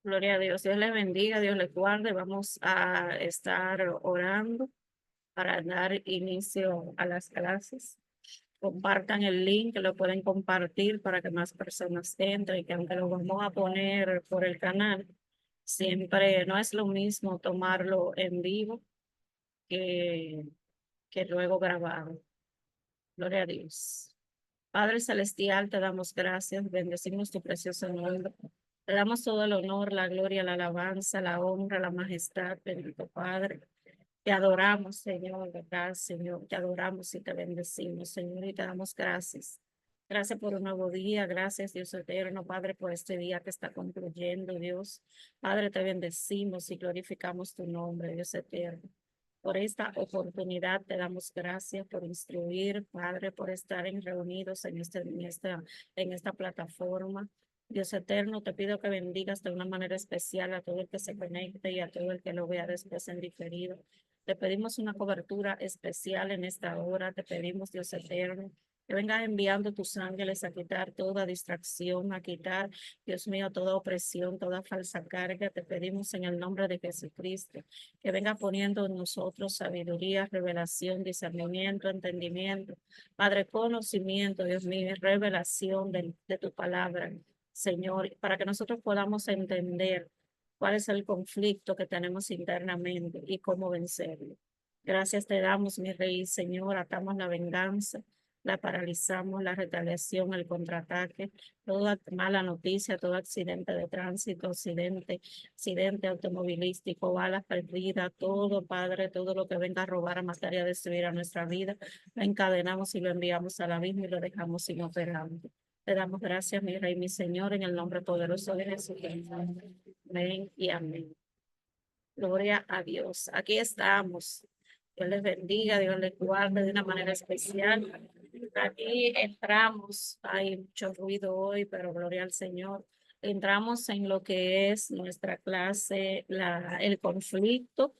Gloria a Dios. Dios les bendiga, Dios les guarde. Vamos a estar orando para dar inicio a las clases. Compartan el link, que lo pueden compartir para que más personas entren, que aunque lo vamos a poner por el canal, siempre no es lo mismo tomarlo en vivo que, que luego grabado. Gloria a Dios. Padre Celestial, te damos gracias, bendecimos tu precioso nombre. Te damos todo el honor, la gloria, la alabanza, la honra, la majestad, bendito Padre. Te adoramos, Señor, ¿verdad, Señor? Te adoramos y te bendecimos, Señor, y te damos gracias. Gracias por un nuevo día, gracias, Dios eterno, Padre, por este día que está concluyendo, Dios. Padre, te bendecimos y glorificamos tu nombre, Dios eterno. Por esta oportunidad te damos gracias por instruir, Padre, por estar reunidos en esta plataforma. Dios eterno, te pido que bendigas de una manera especial a todo el que se conecte y a todo el que lo vea después en diferido. Te pedimos una cobertura especial en esta hora. Te pedimos, Dios eterno, que vengas enviando tus ángeles a quitar toda distracción, a quitar, Dios mío, toda opresión, toda falsa carga. Te pedimos en el nombre de Jesucristo que venga poniendo en nosotros sabiduría, revelación, discernimiento, entendimiento, Padre, conocimiento, Dios mío, revelación de tu palabra, Señor, para que nosotros podamos entender cuál es el conflicto que tenemos internamente y cómo vencerlo. Gracias te damos, mi Rey, Señor, atamos la venganza, la paralizamos, la retaliación, el contraataque, toda mala noticia, todo accidente de tránsito, accidente automovilístico, balas perdidas, todo, Padre, todo lo que venga a robar, a matar y a destruir a nuestra vida, lo encadenamos y lo enviamos al abismo y lo dejamos inoperante. Te damos gracias, mi Rey, mi Señor, en el nombre poderoso de Jesucristo. Amén y amén. Gloria a Dios. Aquí estamos. Dios les bendiga, Dios les guarde de una manera especial. Aquí entramos, hay mucho ruido hoy, pero gloria al Señor. Entramos en lo que es nuestra clase, el conflicto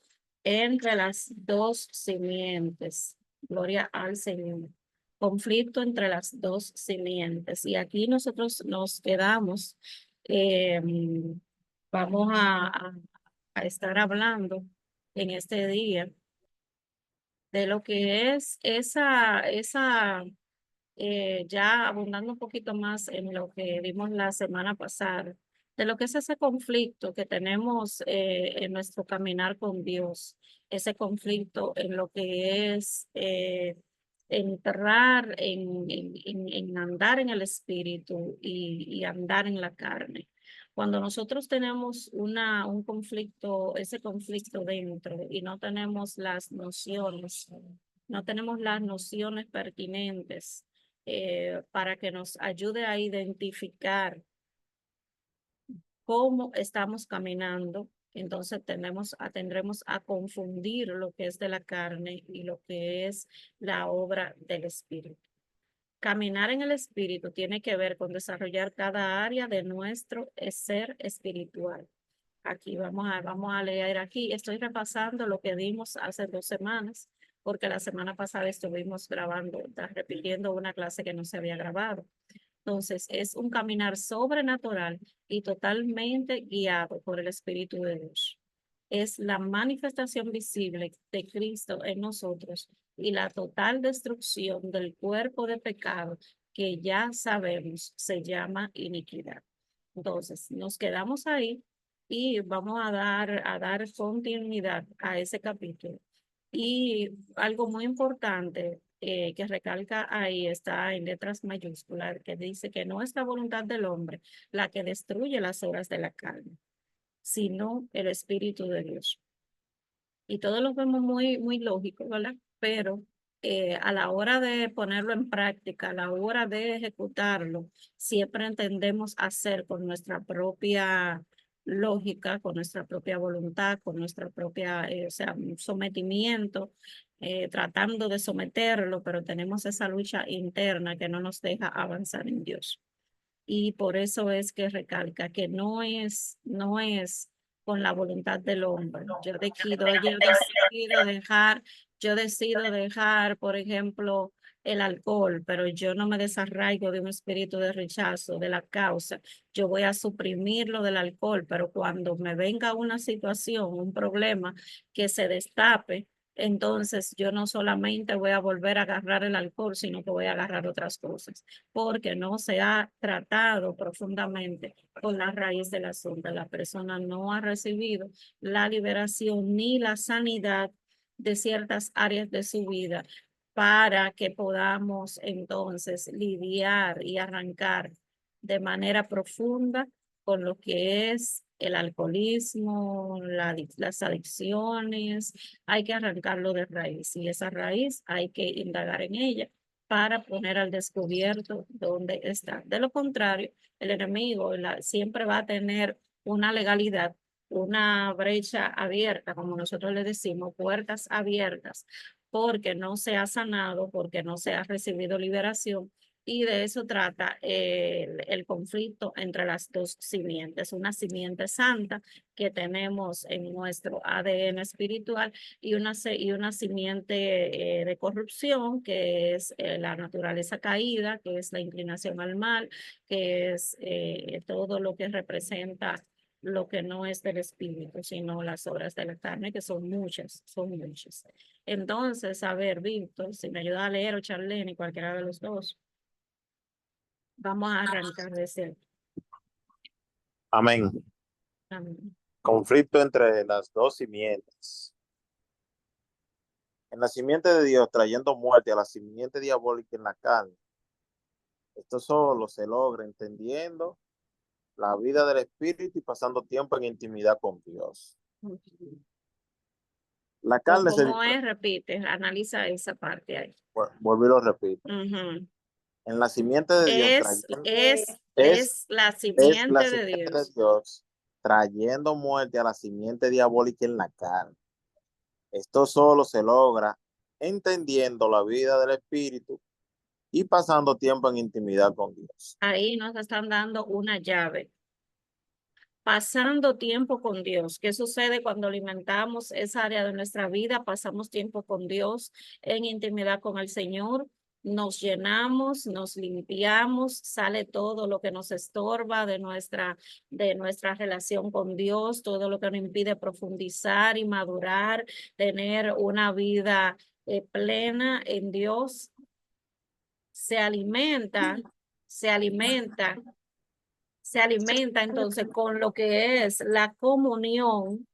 entre las dos simientes. Gloria al Señor. Conflicto entre las dos simientes. Y aquí nosotros nos quedamos. eh, Vamos a estar hablando en este día de lo que es ya abundando un poquito más en lo que vimos la semana pasada, de lo que es ese conflicto que tenemos en nuestro caminar con Dios, ese conflicto en lo que es entrar en andar en el espíritu y andar en la carne. Cuando nosotros tenemos un conflicto, ese conflicto dentro y no tenemos las nociones pertinentes para que nos ayude a identificar cómo estamos caminando. Entonces tendremos a confundir lo que es de la carne y lo que es la obra del espíritu. Caminar en el espíritu tiene que ver con desarrollar cada área de nuestro ser espiritual. Aquí vamos a leer aquí. Estoy repasando lo que dimos hace 2 semanas, porque la semana pasada estuvimos repitiendo una clase que no se había grabado. Entonces, es un caminar sobrenatural y totalmente guiado por el Espíritu de Dios. Es la manifestación visible de Cristo en nosotros y la total destrucción del cuerpo de pecado que ya sabemos se llama iniquidad. Entonces, nos quedamos ahí y vamos a dar continuidad a ese capítulo. Y algo muy importante que recalca ahí está en letras mayúsculas, que dice que no es la voluntad del hombre la que destruye las obras de la carne, sino el Espíritu de Dios. Y todos lo vemos muy lógico, ¿verdad? Pero a la hora de ponerlo en práctica, a la hora de ejecutarlo, siempre entendemos hacer con nuestra propia lógica, con nuestra propia voluntad, con nuestra propia, o sea, un sometimiento, tratando de someterlo, pero tenemos esa lucha interna que no nos deja avanzar en Dios. Y por eso es que recalca que no es con la voluntad del hombre. Yo decido dejar, por ejemplo, el alcohol, pero yo no me desarraigo de un espíritu de rechazo de la causa. Yo voy a suprimirlo del alcohol, pero cuando me venga una situación, un problema que se destape, entonces yo no solamente voy a volver a agarrar el alcohol, sino que voy a agarrar otras cosas, porque no se ha tratado profundamente con la raíz del asunto. La persona no ha recibido la liberación ni la sanidad de ciertas áreas de su vida para que podamos entonces lidiar y arrancar de manera profunda con lo que es el alcoholismo, las adicciones. Hay que arrancarlo de raíz y esa raíz hay que indagar en ella para poner al descubierto dónde está. De lo contrario, el enemigo siempre va a tener una legalidad, una brecha abierta, como nosotros le decimos, puertas abiertas, porque no se ha sanado, porque no se ha recibido liberación. Y de eso trata el conflicto entre las dos simientes, una simiente santa que tenemos en nuestro ADN espiritual y una simiente de corrupción, que es la naturaleza caída, que es la inclinación al mal, que es todo lo que representa lo que no es del espíritu, sino las obras de la carne, que son muchas, son muchas. Entonces, a ver, Víctor, si me ayuda a leer o Charlene, cualquiera de los dos, vamos a arrancar de cero. Amén. Amén. Conflicto entre las dos simientes. En la simiente de Dios trayendo muerte a la simiente diabólica en la carne. Esto solo se logra entendiendo la vida del espíritu y pasando tiempo en intimidad con Dios. La carne se ¿Cómo es? Repite, analiza esa parte ahí. vuelvo y lo repito. En la simiente de Dios Es la es la simiente de simiente de Dios. Dios trayendo muerte a la simiente diabólica en la carne. Esto solo se logra entendiendo la vida del espíritu y pasando tiempo en intimidad con Dios. Ahí nos están dando una llave. Pasando tiempo con Dios. ¿Qué sucede cuando alimentamos esa área de nuestra vida? Pasamos tiempo con Dios en intimidad con el Señor. Nos llenamos, nos limpiamos, sale todo lo que nos estorba de nuestra relación con Dios, todo lo que nos impide profundizar y madurar, tener una vida plena en Dios. Se alimenta, se alimenta se alimenta entonces con lo que es la comunión,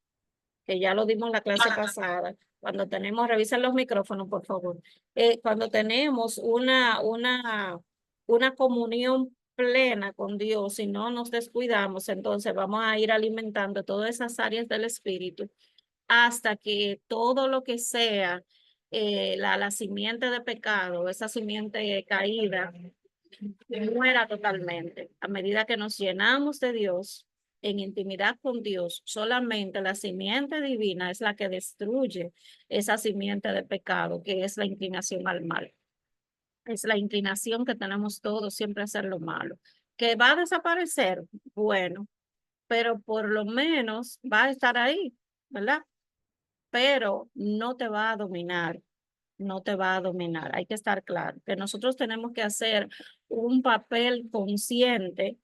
que ya lo dimos en la clase pasada, cuando tenemos, revisen los micrófonos, por favor, cuando tenemos una comunión plena con Dios y no nos descuidamos, entonces vamos a ir alimentando todas esas áreas del espíritu hasta que todo lo que sea la simiente de pecado, esa simiente caída, muera totalmente. A medida que nos llenamos de Dios, en intimidad con Dios, solamente la simiente divina es la que destruye esa simiente de pecado, que es la inclinación al mal. Es la inclinación que tenemos todos siempre a hacer lo malo. ¿Que va a desaparecer? Bueno, pero por lo menos va a estar ahí, ¿verdad? Pero no te va a dominar, no te va a dominar. Hay que estar claro que nosotros tenemos que hacer un papel consciente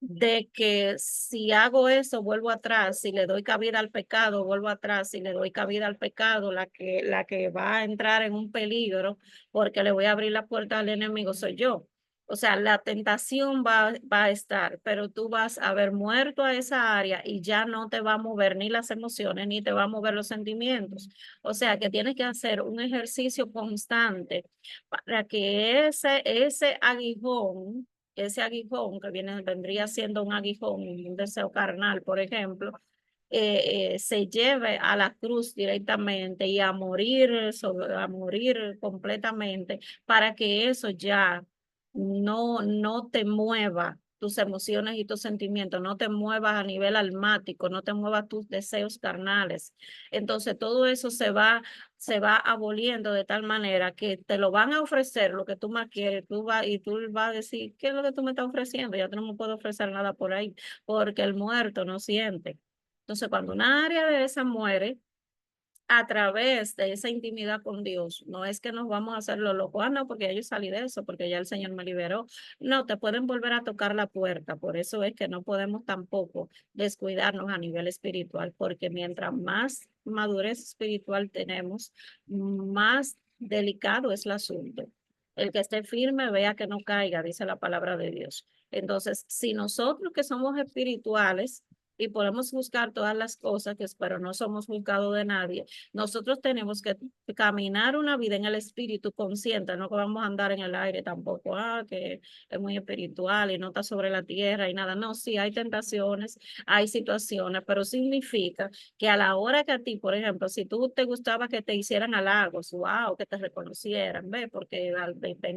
de que si hago eso, vuelvo atrás, si le doy cabida al pecado, vuelvo atrás, si le doy cabida al pecado, la que va a entrar en un peligro porque le voy a abrir la puerta al enemigo soy yo. O sea, la tentación va a estar, pero tú vas a haber muerto a esa área y ya no te va a mover ni las emociones, ni te va a mover los sentimientos. O sea, que tienes que hacer un ejercicio constante para que ese aguijón que vendría siendo un aguijón, un deseo carnal, por ejemplo, se lleve a la cruz directamente y a morir completamente para que eso ya no te mueva tus emociones y tus sentimientos, no te muevas a nivel almático, no te muevas tus deseos carnales. Entonces todo eso se va aboliendo de tal manera que te lo van a ofrecer lo que tú más quieres, y tú vas a decir, ¿qué es lo que tú me estás ofreciendo? Ya tú no me puedes ofrecer nada por ahí, porque el muerto no siente. Entonces, cuando una área de esa muere, a través de esa intimidad con Dios. No es que nos vamos a hacer lo loco, ah, no, porque ya yo salí de eso, porque ya el Señor me liberó. No, te pueden volver a tocar la puerta. Por eso es que no podemos tampoco descuidarnos a nivel espiritual, porque mientras más madurez espiritual tenemos, más delicado es el asunto. El que esté firme, vea que no caiga, dice la palabra de Dios. Entonces, si nosotros que somos espirituales y podemos juzgar todas las cosas, pero no somos juzgados de nadie, nosotros tenemos que caminar una vida en el espíritu consciente, no que vamos a andar en el aire tampoco, que es muy espiritual y no está sobre la tierra y nada. No, sí hay tentaciones, hay situaciones, pero significa que a la hora que a ti, por ejemplo, si tú te gustaba que te hicieran halagos, wow, que te reconocieran, ve, porque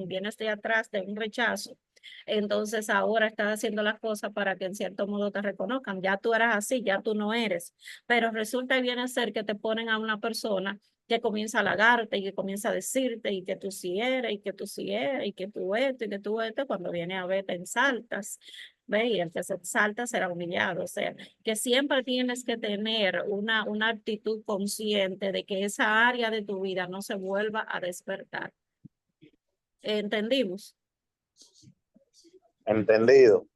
vienes de atrás de un rechazo, entonces ahora estás haciendo las cosas para que en cierto modo te reconozcan. Ya tú eras así, ya tú no eres. Pero resulta y viene a ser que te ponen a una persona que comienza a halagarte y que comienza a decirte y que tú sí eres y que tú sí eres y que tú esto y que tú esto, cuando viene a ver te ensaltas. ¿Ve? Y el que se exalta será humillado. O sea, que siempre tienes que tener una actitud consciente de que esa área de tu vida no se vuelva a despertar. ¿Entendimos? Entendido.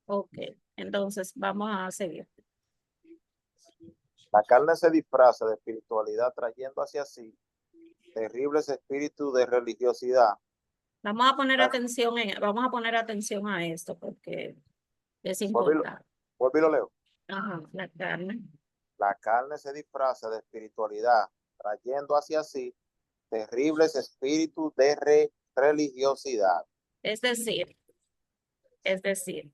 Ok, entonces vamos a seguir. La carne se disfraza de espiritualidad trayendo hacia sí terribles espíritus de religiosidad. Vamos a poner atención a esto porque es Vuelvo importante. y lo leo. Ajá, la carne. La carne se disfraza de espiritualidad trayendo hacia sí terribles espíritus de religiosidad. Es decir, es decir,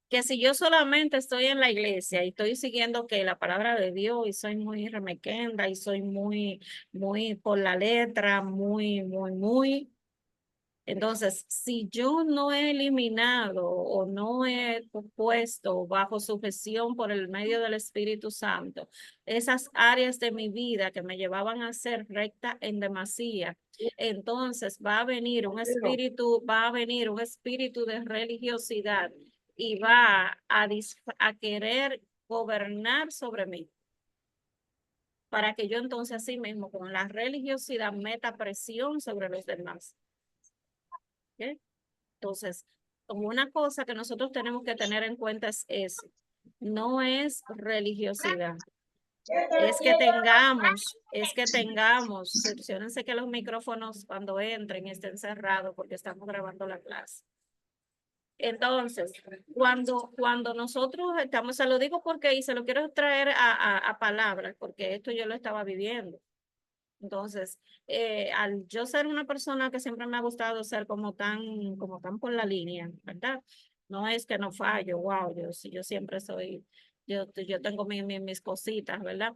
que si yo solamente estoy en la iglesia y estoy siguiendo que la palabra de Dios y soy muy remequenda y soy muy por la letra, muy, entonces, si yo no he eliminado o no he puesto bajo sujeción por el medio del Espíritu Santo esas áreas de mi vida que me llevaban a ser recta en demasía, entonces va a venir un espíritu de religiosidad y va a querer gobernar sobre mí para que yo entonces así mismo con la religiosidad meta presión sobre los demás. ¿Ok? Entonces, como una cosa que nosotros tenemos que tener en cuenta es eso, no es religiosidad, es que tengamos, cerciórense que los micrófonos cuando entren estén cerrados porque estamos grabando la clase. Entonces, cuando nosotros estamos, se lo digo porque, y se lo quiero traer a palabras, porque esto yo lo estaba viviendo. Entonces, al yo ser una persona que siempre me ha gustado ser como tan por la línea, ¿verdad? No es que no fallo, wow, yo siempre soy, yo tengo mis cositas, ¿verdad?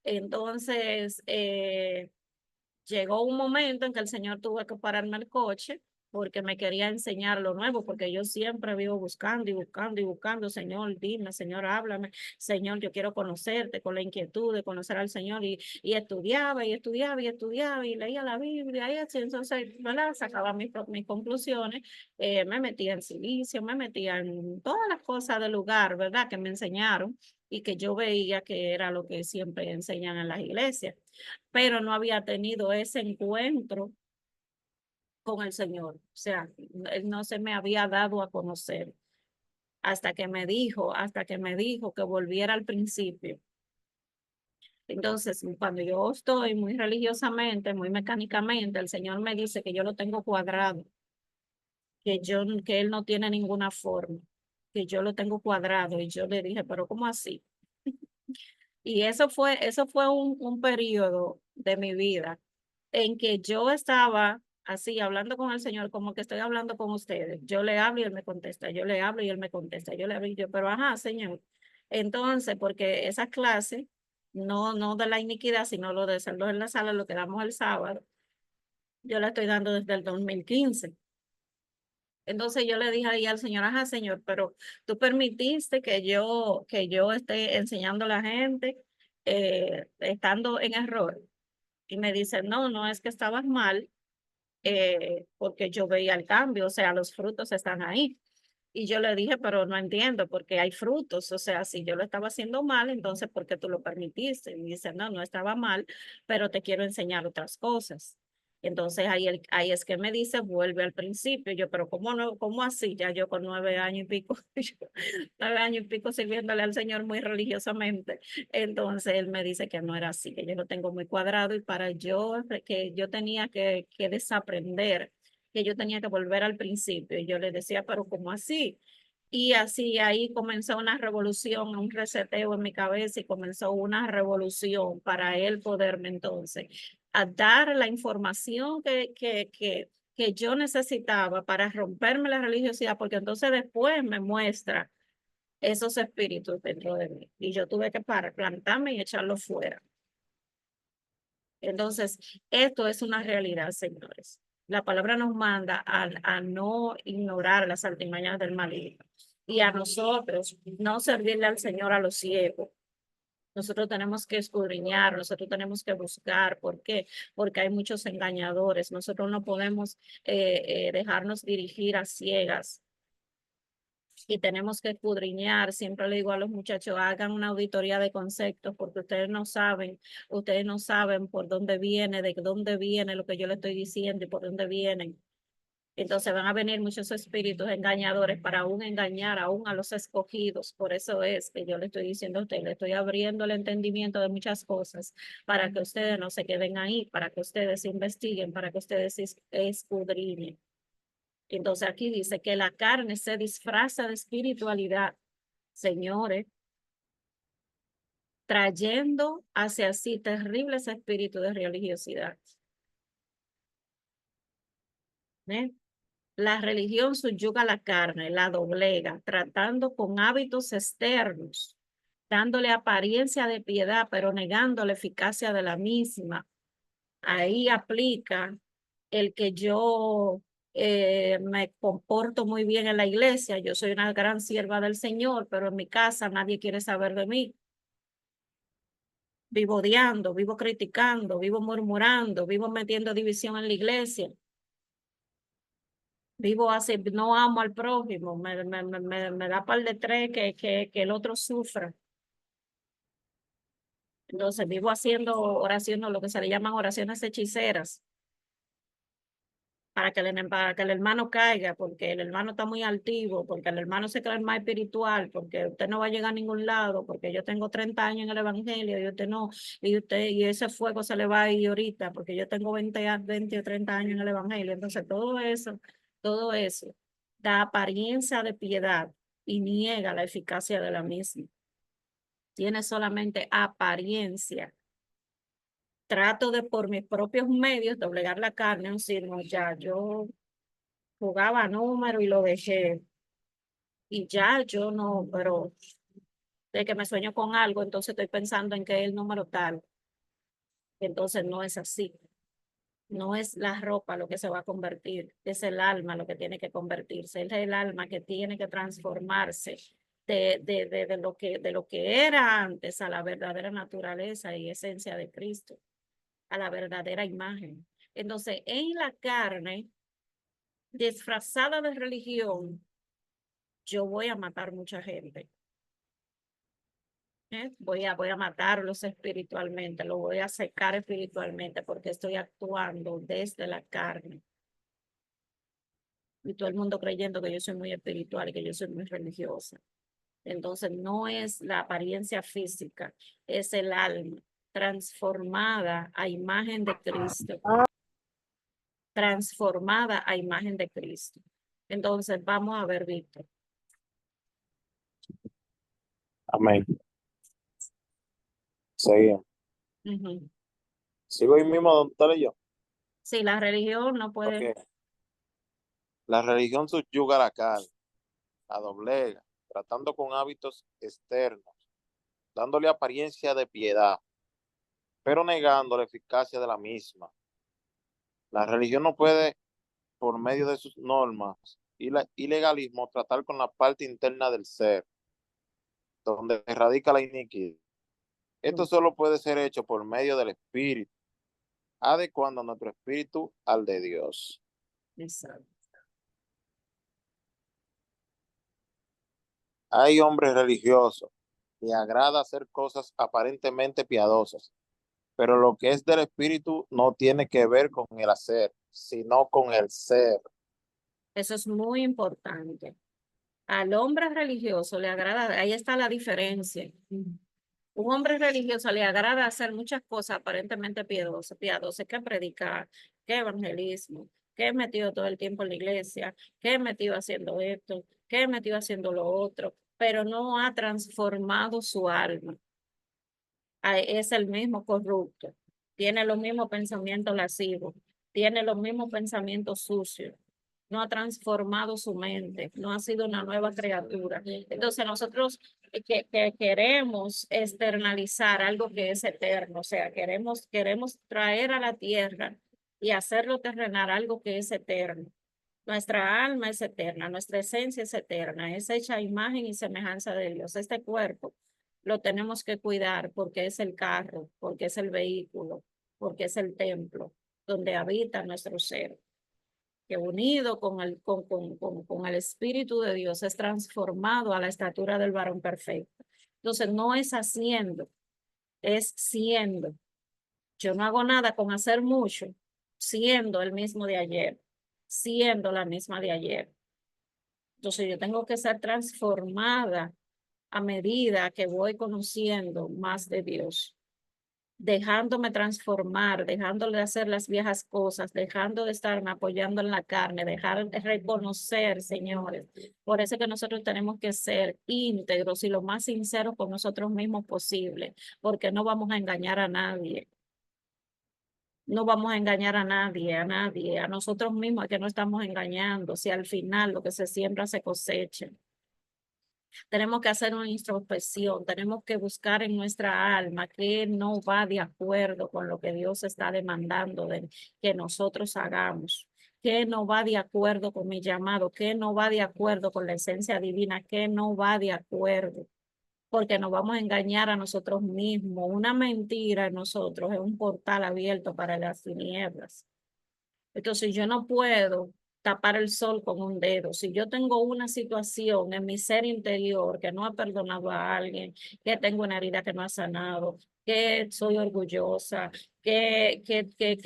Entonces, llegó un momento en que el Señor tuvo que pararme el coche porque me quería enseñar lo nuevo, porque yo siempre vivo buscando y buscando y buscando, Señor, dime, Señor, háblame, Señor, yo quiero conocerte con la inquietud de conocer al Señor y estudiaba y estudiaba y estudiaba y leía la Biblia y así, entonces, ¿verdad? Sacaba mis conclusiones, me metía en silicio, me metía en todas las cosas del lugar, ¿verdad? Que me enseñaron y que yo veía que era lo que siempre enseñan en las iglesias, pero no había tenido ese encuentro con el Señor. O sea, él no se me había dado a conocer hasta que me dijo que volviera al principio. Entonces, cuando yo estoy muy religiosamente, muy mecánicamente, el Señor me dice que yo lo tengo cuadrado, que él no tiene ninguna forma, que yo lo tengo cuadrado. Y yo le dije, pero ¿cómo así? Y eso fue un periodo de mi vida en que yo estaba así hablando con el Señor, como que estoy hablando con ustedes. Yo le hablo y él me contesta, yo le hablo y él me contesta, yo le hablo y yo, pero ajá, Señor. Entonces, porque esa clase, no de la iniquidad, sino lo de cerdos en la sala, lo que damos el sábado, yo la estoy dando desde el 2015. Entonces yo le dije ahí al Señor, ajá, Señor, pero tú permitiste que yo esté enseñando a la gente estando en error. Y me dice, no, no es que estabas mal, porque yo veía el cambio, o sea, los frutos están ahí. Y yo le dije, pero no entiendo, porque hay frutos. O sea, si yo lo estaba haciendo mal, entonces, ¿por qué tú lo permitiste? Y dice, no, no estaba mal, pero te quiero enseñar otras cosas. Entonces ahí es que me dice, vuelve al principio. Yo, pero ¿cómo, no, cómo así? Ya yo con 9 años y pico, 9 años y pico sirviéndole al Señor muy religiosamente. Entonces él me dice que no era así, que yo lo tengo muy cuadrado y para yo, que yo tenía que desaprender, que yo tenía que volver al principio. Y yo le decía, pero ¿cómo así? Y así ahí comenzó una revolución, un reseteo en mi cabeza y comenzó una revolución para él poderme entonces a dar la información que yo necesitaba para romperme la religiosidad, porque entonces después me muestra esos espíritus dentro de mí y yo tuve que plantarme y echarlo fuera. Entonces, esto es una realidad, señores. La palabra nos manda a no ignorar las artimañas del maligno y a nosotros no servirle al Señor a los ciegos. Nosotros tenemos que escudriñar, nosotros tenemos que buscar. ¿Por qué? Porque hay muchos engañadores. Nosotros no podemos dejarnos dirigir a ciegas y tenemos que escudriñar. Siempre le digo a los muchachos, hagan una auditoría de conceptos porque ustedes no saben por dónde viene, de dónde viene lo que yo le estoy diciendo y por dónde vienen. Entonces van a venir muchos espíritus engañadores para aún engañar aún a los escogidos. Por eso es que yo le estoy diciendo a usted, le estoy abriendo el entendimiento de muchas cosas para que ustedes no se queden ahí, para que ustedes investiguen, para que ustedes escudriñen. Entonces aquí dice que la carne se disfraza de espiritualidad, señores, trayendo hacia sí terribles espíritus de religiosidad. ¿Eh? La religión subyuga la carne, la doblega, tratando con hábitos externos, dándole apariencia de piedad, pero negando la eficacia de la misma. Ahí aplica el que yo me comporto muy bien en la iglesia, yo soy una gran sierva del Señor, pero en mi casa nadie quiere saber de mí. Vivo odiando, vivo criticando, vivo murmurando, vivo metiendo división en la iglesia. Vivo así, no amo al prójimo, me da par de tres que el otro sufra. Entonces vivo haciendo oraciones, lo que se le llaman oraciones hechiceras, para que el hermano caiga, porque el hermano está muy altivo, porque el hermano se cree más espiritual, porque usted no va a llegar a ningún lado, porque yo tengo 30 años en el evangelio y usted no, y ese fuego se le va a ir ahorita, porque yo tengo 20 o 30 años en el evangelio. Entonces todo eso da apariencia de piedad y niega la eficacia de la misma. Tiene solamente apariencia. Trato de por mis propios medios doblegar la carne, decir, no, ya yo jugaba número y lo dejé. Y ya yo no, pero de que me sueño con algo, entonces estoy pensando en que es el número tal. Entonces no es así. No es la ropa lo que se va a convertir, es el alma lo que tiene que convertirse, es el alma que tiene que transformarse de lo que era antes a la verdadera naturaleza y esencia de Cristo, a la verdadera imagen. Entonces, en la carne, disfrazada de religión, yo voy a matar mucha gente. Voy a matarlos espiritualmente, lo voy a secar espiritualmente porque estoy actuando desde la carne. Y todo el mundo creyendo que yo soy muy espiritual y que yo soy muy religiosa. Entonces no es la apariencia física, es el alma transformada a imagen de Cristo, transformada a imagen de Cristo. Entonces vamos a ver, Víctor. Amén. Seguimos. Ujú. Sigo ahí mismo donde está yo. Sí, la religión no puede, Porque la religión subyuga la carne, la doblega, tratando con hábitos externos, dándole apariencia de piedad, pero negando la eficacia de la misma. La religión no puede, por medio de sus normas y legalismo, tratar con la parte interna del ser, donde radica la iniquidad. Esto solo puede ser hecho por medio del Espíritu, adecuando nuestro espíritu al de Dios. exacto. Hay hombres religiosos que agrada hacer cosas aparentemente piadosas, pero lo que es del espíritu no tiene que ver con el hacer, sino con el ser. Eso es muy importante. Al hombre religioso le agrada, ahí está la diferencia. Un hombre religioso le agrada hacer muchas cosas aparentemente piadosas, que predicar, que evangelismo, que metido todo el tiempo en la iglesia, que metido haciendo esto, que metido haciendo lo otro, pero no ha transformado su alma. Es el mismo corrupto, tiene los mismos pensamientos lascivos, tiene los mismos pensamientos sucios, no ha transformado su mente, no ha sido una nueva criatura. Entonces nosotros que queremos externalizar algo que es eterno, o sea, queremos traer a la tierra y hacerlo terrenal algo que es eterno. Nuestra alma es eterna, nuestra esencia es eterna, es hecha a imagen y semejanza de Dios. Este cuerpo lo tenemos que cuidar porque es el carro, porque es el vehículo, porque es el templo donde habita nuestro ser, que unido con el Espíritu de Dios es transformado a la estatura del varón perfecto. Entonces no es haciendo, es siendo. Yo no hago nada con hacer mucho, siendo el mismo de ayer, siendo la misma de ayer. Entonces yo tengo que ser transformada a medida que voy conociendo más de Dios, dejándome transformar, dejándole de hacer las viejas cosas, dejando de estarme apoyando en la carne, dejar de reconocer, señores. Por eso es que nosotros tenemos que ser íntegros y lo más sinceros con nosotros mismos posible, porque no vamos a engañar a nadie. No vamos a engañar a nosotros mismos, que no estamos engañando. Si al final lo que se siembra se cosecha. Tenemos que hacer una introspección, tenemos que buscar en nuestra alma qué no va de acuerdo con lo que Dios está demandando de que nosotros hagamos, qué no va de acuerdo con mi llamado, qué no va de acuerdo con la esencia divina, qué no va de acuerdo, porque nos vamos a engañar a nosotros mismos. Una mentira en nosotros es un portal abierto para las tinieblas. Entonces yo no puedo tapar el sol con un dedo. Si yo tengo una situación en mi ser interior que no ha perdonado a alguien, que tengo una herida que no ha sanado, que soy orgullosa, que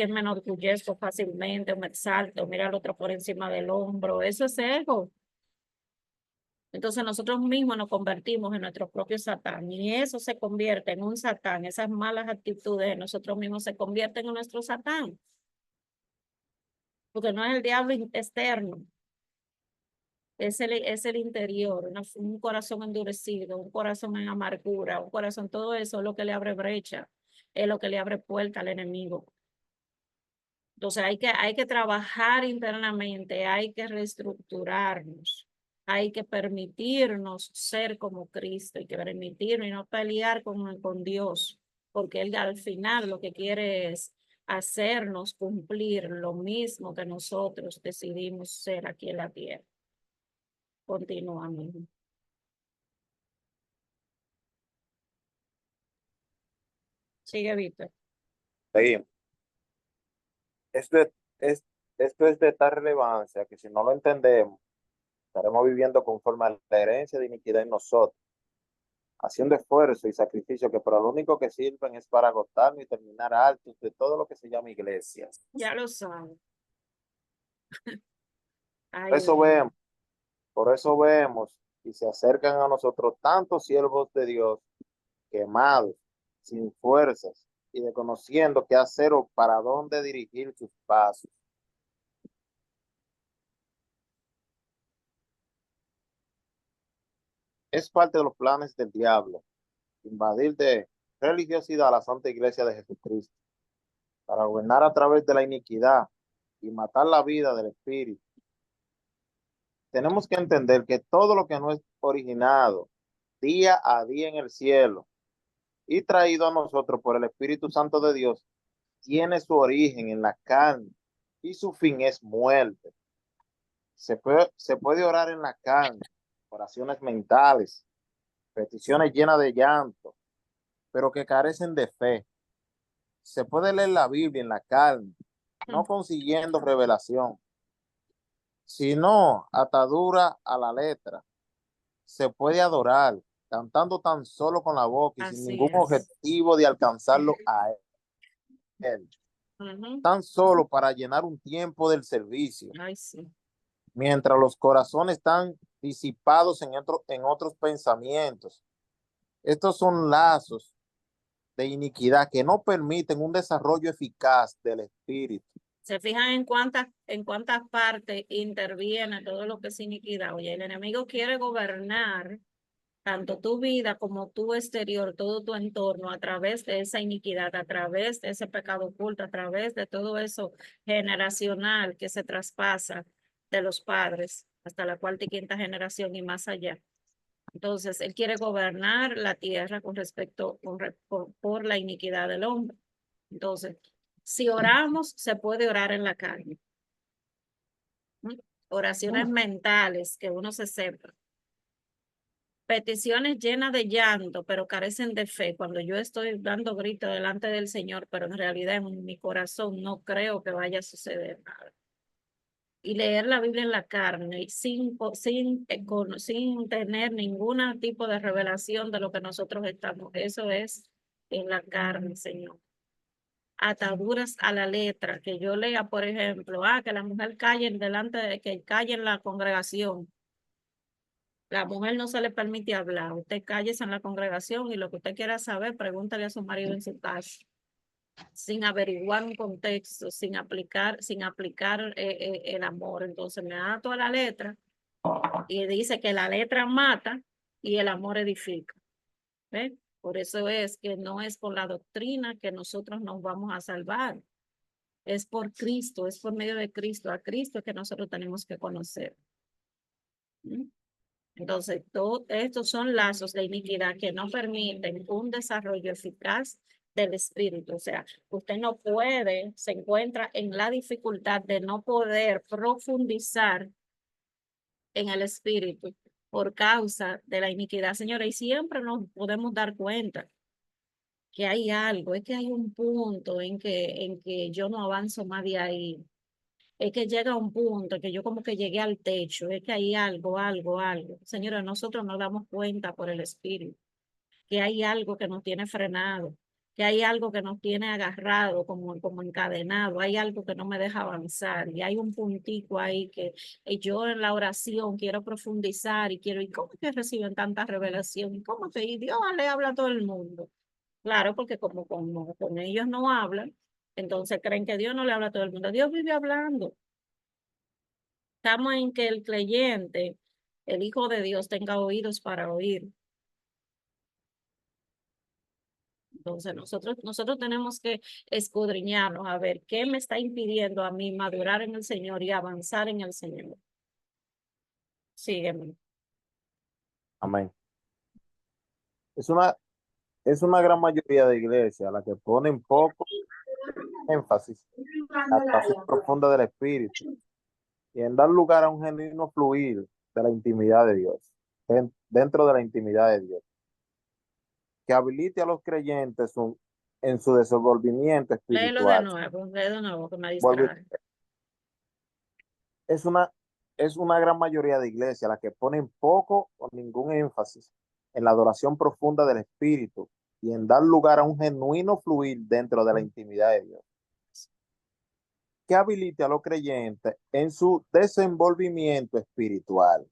me enorgullezco fácilmente, o me exalto, mira al otro por encima del hombro, eso es ego. Entonces nosotros mismos nos convertimos en nuestro propio Satán y eso se convierte en un Satán, esas malas actitudes de nosotros mismos se convierten en nuestro Satán, porque no es el diablo externo, es el interior, un corazón endurecido, un corazón en amargura, un corazón, todo eso es lo que le abre brecha, es lo que le abre puerta al enemigo. Entonces hay que trabajar internamente, hay que reestructurarnos, hay que permitirnos ser como Cristo, hay que permitirnos y no pelear con Dios, porque Él al final lo que quiere es hacernos cumplir lo mismo que nosotros decidimos ser aquí en la tierra. Continuamente. Sigue, Víctor. Seguimos. Esto esto es de tal relevancia que si no lo entendemos, estaremos viviendo conforme a la herencia de iniquidad en nosotros, haciendo esfuerzo y sacrificio que para lo único que sirven es para agotarnos y terminar altos de todo lo que se llama iglesia. Ya lo sabes. Por Ay, eso Dios. vemos, por eso vemos y se acercan a nosotros tantos siervos de Dios quemados, sin fuerzas y desconociendo qué hacer o para dónde dirigir sus pasos. Es parte de los planes del diablo, invadir de religiosidad a la Santa Iglesia de Jesucristo, para gobernar a través de la iniquidad y matar la vida del Espíritu. Tenemos que entender que todo lo que no es originado día a día en el cielo y traído a nosotros por el Espíritu Santo de Dios, tiene su origen en la carne y su fin es muerte. Se puede orar en la carne, oraciones mentales, peticiones llenas de llanto, pero que carecen de fe. Se puede leer la Biblia en la carne, no consiguiendo revelación, sino atadura a la letra, se puede adorar cantando tan solo con la boca y sin Así ningún es. objetivo de alcanzarlo a él, Ujú. tan solo para llenar un tiempo del servicio, Ay, sí. mientras los corazones están disipados en otros pensamientos. Estos son lazos de iniquidad que no permiten un desarrollo eficaz del espíritu. Se fijan en cuántas partes interviene todo lo que es iniquidad. Oye, el enemigo quiere gobernar tanto tu vida como tu exterior, todo tu entorno, a través de esa iniquidad, a través de ese pecado oculto, a través de todo eso generacional que se traspasa de los padres hasta la cuarta y quinta generación y más allá. Entonces, él quiere gobernar la tierra con respecto, por la iniquidad del hombre. Entonces, si oramos, se puede orar en la calle. ¿Mm? Oraciones mentales que uno se sepa. Peticiones llenas de llanto, pero carecen de fe. Cuando yo estoy dando gritos delante del Señor, pero en realidad en mi corazón no creo que vaya a suceder nada. Y leer la Biblia en la carne, sin tener ningún tipo de revelación de lo que nosotros estamos. Eso es en la carne, Señor. Ataduras a la letra, que yo lea, por ejemplo, que la mujer calle que calle en la congregación. La mujer no se le permite hablar. Usted cállese en la congregación y lo que usted quiera saber, pregúntale a su marido en su casa, sin averiguar un contexto, sin aplicar el amor. Entonces me da toda la letra y dice que la letra mata y el amor edifica. ¿Ve? Por eso es que no es por la doctrina que nosotros nos vamos a salvar. Es por Cristo, es por medio de Cristo. A Cristo que nosotros tenemos que conocer. ¿Mm? Entonces, todos estos son lazos de iniquidad que no permiten un desarrollo eficaz del espíritu. O sea, usted no puede, se encuentra en la dificultad de no poder profundizar en el espíritu por causa de la iniquidad, señora. Y siempre nos podemos dar cuenta que hay algo, es que hay un punto en que yo no avanzo más de ahí. Es que llega un punto que yo como que llegué al techo, es que hay algo. Señora, nosotros nos damos cuenta por el espíritu que hay algo que nos tiene frenado, que hay algo que nos tiene agarrado como encadenado, hay algo que no me deja avanzar y hay un puntico ahí que yo en la oración quiero profundizar ¿y cómo es que reciben tanta revelación? ¿Y cómo que y Dios le habla a todo el mundo? Claro, porque como con ellos no hablan, entonces creen que Dios no le habla a todo el mundo. Dios vive hablando. Estamos en que el creyente, el Hijo de Dios, tenga oídos para oír. Entonces nosotros tenemos que escudriñarnos a ver qué me está impidiendo a mí madurar en el Señor y avanzar en el Señor. Sígueme. Amén. Es una, es una gran mayoría de iglesias la que ponen poco énfasis en la adoración profunda del espíritu y en dar lugar a un genuino fluir de la intimidad de Dios, dentro de la intimidad de Dios, que habilite a los creyentes en su desenvolvimiento espiritual. Léelo de nuevo, que me Vuelvo distrae. es una, es una gran mayoría de iglesias las que ponen poco o ningún énfasis en la adoración profunda del Espíritu y en dar lugar a un genuino fluir dentro de la intimidad de Dios, que habilite a los creyentes en su desenvolvimiento espiritual.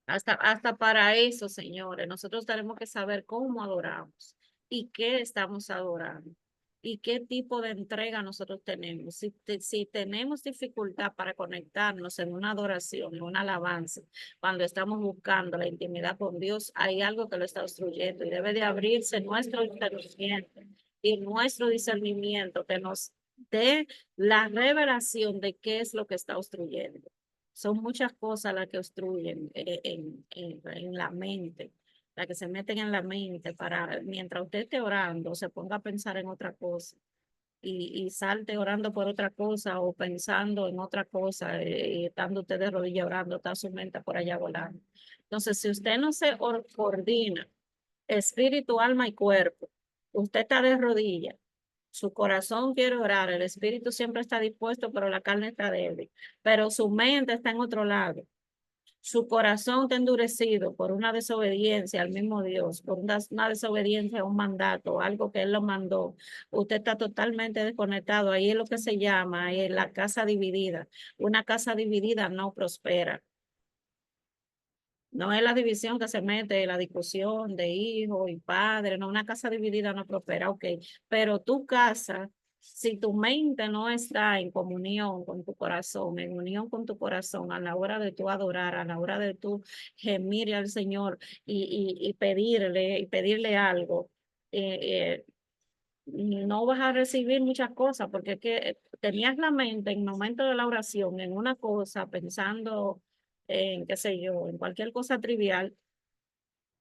Hasta para eso, señores, nosotros tenemos que saber cómo adoramos y qué estamos adorando y qué tipo de entrega nosotros tenemos. Si tenemos dificultad para conectarnos en una adoración, en una alabanza, cuando estamos buscando la intimidad con Dios, hay algo que lo está obstruyendo y debe de abrirse nuestro entendimiento y nuestro discernimiento que nos dé la revelación de qué es lo que está obstruyendo. Son muchas cosas las que obstruyen en la mente, las que se meten en la mente para, mientras usted esté orando, se ponga a pensar en otra cosa y salte orando por otra cosa o pensando en otra cosa y estando usted de rodillas orando, está su mente por allá volando. Entonces, si usted no se coordina espíritu, alma y cuerpo, usted está de rodillas, su corazón quiere orar, el espíritu siempre está dispuesto, pero la carne está débil, pero su mente está en otro lado. su corazón está endurecido por una desobediencia al mismo Dios, por una desobediencia a un mandato, algo que Él lo mandó, usted está totalmente desconectado. Ahí es lo que se llama la casa dividida. Una casa dividida no prospera. No es la división que se mete, la discusión de hijo y padre, no, una casa dividida no prospera, ok, pero tu casa, si tu mente no está en comunión con tu corazón, en unión con tu corazón, a la hora de tu adorar, a la hora de tu gemir al Señor y pedirle algo, eh, no vas a recibir muchas cosas, porque es que tenías la mente en el momento de la oración en una cosa, pensando en, qué sé yo, en cualquier cosa trivial,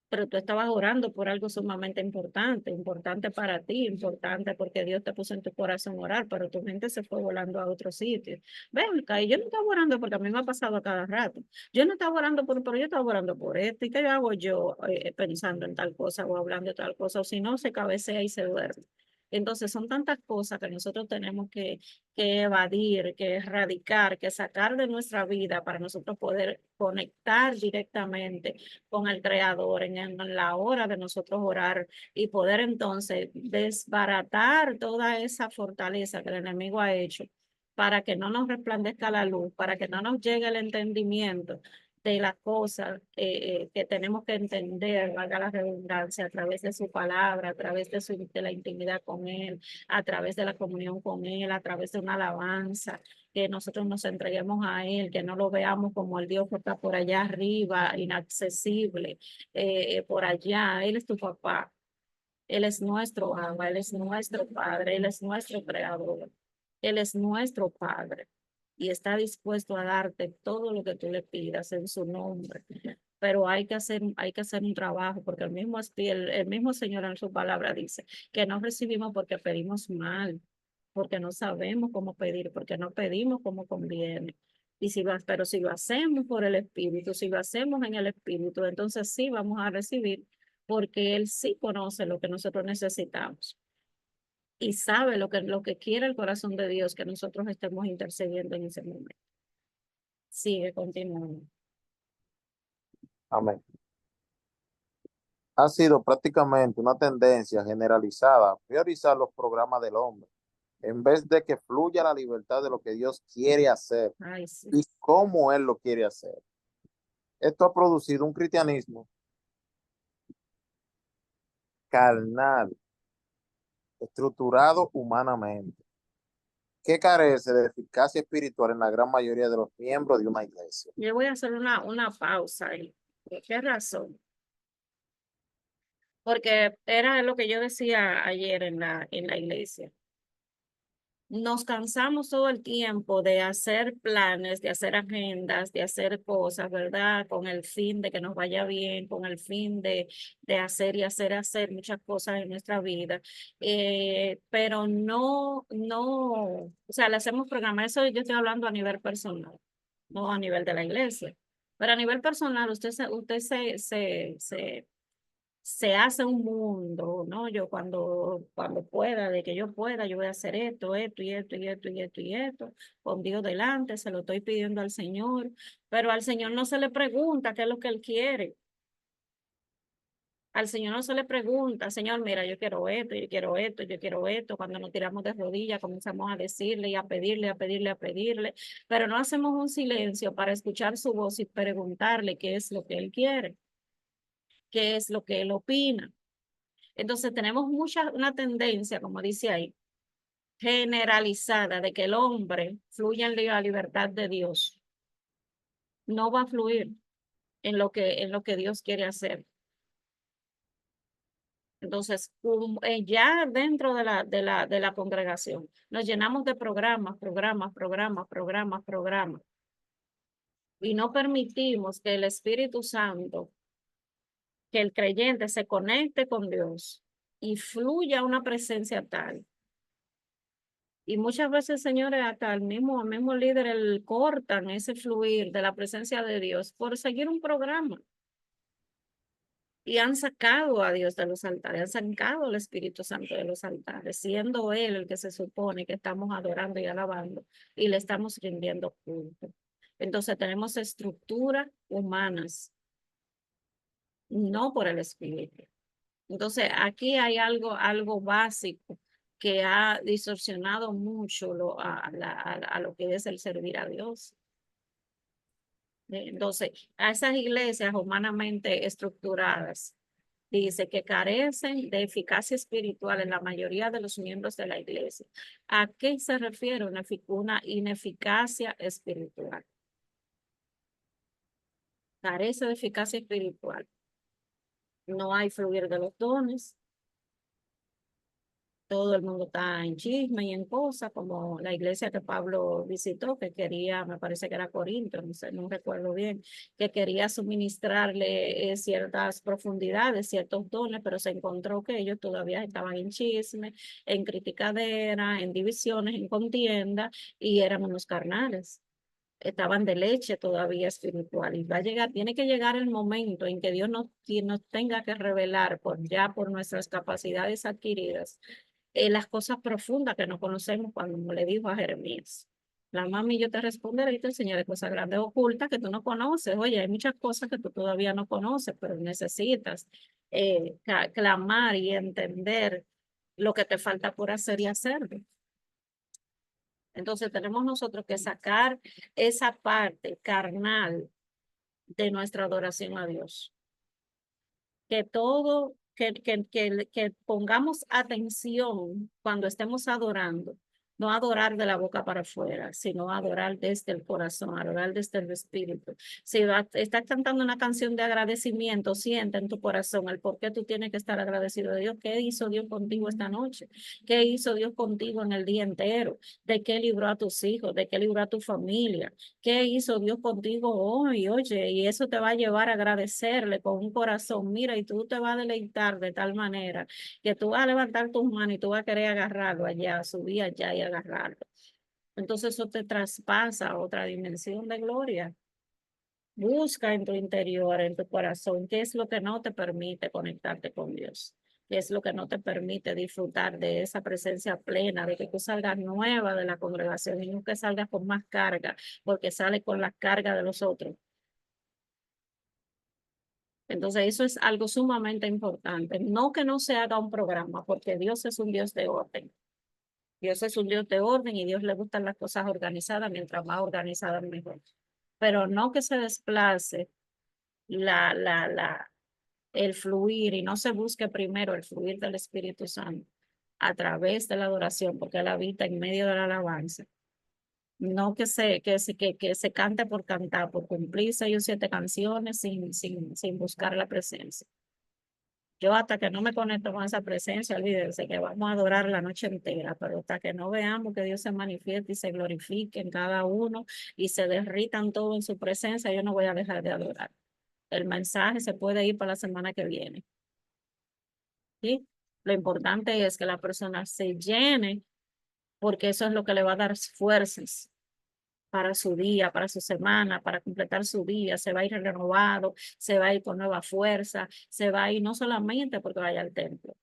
pero tú estabas orando por algo sumamente importante, importante para ti, importante porque Dios te puso en tu corazón orar, pero tu mente se fue volando a otro sitio. Ven acá, y yo no estaba orando porque a mí me ha pasado a cada rato. Yo no estaba orando pero yo estaba orando por esto. ¿Y qué hago yo pensando en tal cosa o hablando de tal cosa? O si no, se cabecea y se duerme. Entonces son tantas cosas que nosotros tenemos que evadir, que erradicar, que sacar de nuestra vida para nosotros poder conectar directamente con el Creador en la hora de nosotros orar y poder entonces desbaratar toda esa fortaleza que el enemigo ha hecho para que no nos resplandezca la luz, para que no nos llegue el entendimiento de las cosas que tenemos que entender, valga la redundancia, a través de su palabra, a través de la intimidad con Él, a través de la comunión con Él, a través de una alabanza, que nosotros nos entreguemos a Él, que no lo veamos como el Dios que está por allá arriba, inaccesible, por allá. Él es tu papá, Él es nuestro Abba, Él es nuestro Padre, Él es nuestro Creador, Él es nuestro Padre y está dispuesto a darte todo lo que tú le pidas en su nombre. Pero hay que hacer un trabajo, porque el mismo Señor en su palabra dice que no recibimos porque pedimos mal, porque no sabemos cómo pedir, porque no pedimos como conviene. Pero si lo hacemos por el Espíritu, si lo hacemos en el Espíritu, entonces sí vamos a recibir, porque Él sí conoce lo que nosotros necesitamos y sabe lo que quiere el corazón de Dios, que nosotros estemos intercediendo en ese momento. Sigue, continuando. Amén. Ha sido prácticamente una tendencia generalizada a priorizar los programas del hombre, en vez de que fluya la libertad de lo que Dios quiere hacer Ay, sí. y cómo Él lo quiere hacer. Esto ha producido un cristianismo carnal, estructurado humanamente, que carece de eficacia espiritual en la gran mayoría de los miembros de una iglesia. Yo voy a hacer una pausa ahí. ¿Por qué razón? Porque era lo que yo decía ayer en la iglesia. Nos cansamos todo el tiempo de hacer planes, de hacer agendas, de hacer cosas, ¿verdad? Con el fin de que nos vaya bien, con el fin de hacer y hacer muchas cosas en nuestra vida. Pero o sea, le hacemos programas. Eso yo estoy hablando a nivel personal, no a nivel de la iglesia. Pero a nivel personal, se hace un mundo, ¿no? Yo cuando pueda, de que yo pueda, yo voy a hacer esto y esto y esto y esto y esto, con Dios delante, se lo estoy pidiendo al Señor, pero al Señor no se le pregunta qué es lo que Él quiere. Al Señor no se le pregunta, Señor, mira, yo quiero esto, yo quiero esto, yo quiero esto. Cuando nos tiramos de rodillas, comenzamos a decirle y a pedirle, a pedirle, a pedirle, pero no hacemos un silencio para escuchar su voz y preguntarle qué es lo que Él quiere, qué es lo que Él opina. Entonces tenemos una tendencia, como dice ahí, generalizada de que el hombre fluya en la libertad de Dios. No va a fluir en lo que Dios quiere hacer. Entonces, ya dentro de la congregación, nos llenamos de programas, y no permitimos que el Espíritu Santo, que el creyente se conecte con Dios y fluya una presencia tal. Y muchas veces, señores, hasta el mismo líder cortan ese fluir de la presencia de Dios por seguir un programa. Y han sacado a Dios de los altares, han sacado al Espíritu Santo de los altares, siendo Él el que se supone que estamos adorando y alabando y le estamos rindiendo culto. Entonces tenemos estructuras humanas, no por el Espíritu. Entonces aquí hay algo básico que ha distorsionado mucho a lo que es el servir a Dios. Entonces, a esas iglesias humanamente estructuradas, dice que carecen de eficacia espiritual en la mayoría de los miembros de la iglesia. ¿A qué se refiere una ineficacia espiritual? Carece de eficacia espiritual. No hay fluir de los dones. Todo el mundo está en chisme y en cosas, como la iglesia que Pablo visitó, que quería, me parece que era Corinto, no sé, no recuerdo bien, que quería suministrarle ciertas profundidades, ciertos dones, pero se encontró que ellos todavía estaban en chisme, en criticadera, en divisiones, en contienda, y eran unos carnales. Estaban de leche todavía espiritual, y va a llegar, tiene que llegar el momento en que Dios nos tenga que revelar por nuestras capacidades adquiridas las cosas profundas que no conocemos, cuando le dijo a Jeremías. La mami, yo te responderé y te enseñaré cosas grandes ocultas que tú no conoces. Oye, hay muchas cosas que tú todavía no conoces, pero necesitas clamar y entender lo que te falta por hacer y hacerlo. Entonces tenemos nosotros que sacar esa parte carnal de nuestra adoración a Dios. Que todo, que pongamos atención cuando estemos adorando, no adorar de la boca para afuera, sino adorar desde el corazón, adorar desde el espíritu. Si estás cantando una canción de agradecimiento, siente en tu corazón el por qué tú tienes que estar agradecido de Dios. ¿Qué hizo Dios contigo esta noche? ¿Qué hizo Dios contigo en el día entero? ¿De qué libró a tus hijos? ¿De qué libró a tu familia? ¿Qué hizo Dios contigo hoy? Oye, y eso te va a llevar a agradecerle con un corazón. Mira, y tú te vas a deleitar de tal manera que tú vas a levantar tus manos y tú vas a querer agarrarlo allá, subir allá y agarrarlo. Entonces eso te traspasa a otra dimensión de gloria. Busca en tu interior, en tu corazón, qué es lo que no te permite conectarte con Dios. ¿Qué es lo que no te permite disfrutar de esa presencia plena, de que tú salgas nueva de la congregación y no que salgas con más carga, porque sales con la carga de los otros? Entonces, eso es algo sumamente importante. No que no se haga un programa, porque Dios es un Dios de orden. Dios es un Dios de orden y Dios le gustan las cosas organizadas, mientras más organizadas mejor. Pero no que se desplace la, la, la, el fluir y no se busque primero el fluir del Espíritu Santo a través de la adoración, porque Él habita en medio de la alabanza. No que se cante por cantar, por cumplir 6 o 7 canciones sin buscar la presencia. Yo hasta que no me conecto con esa presencia, olvídense que vamos a adorar la noche entera, pero hasta que no veamos que Dios se manifieste y se glorifique en cada uno y se derritan todo en su presencia, yo no voy a dejar de adorar. El mensaje se puede ir para la semana que viene. ¿Sí? Lo importante es que la persona se llene, porque eso es lo que le va a dar fuerzas para su día, para su semana, para completar su día. Se va a ir renovado, se va a ir con nueva fuerza, se va a ir no solamente porque vaya al templo,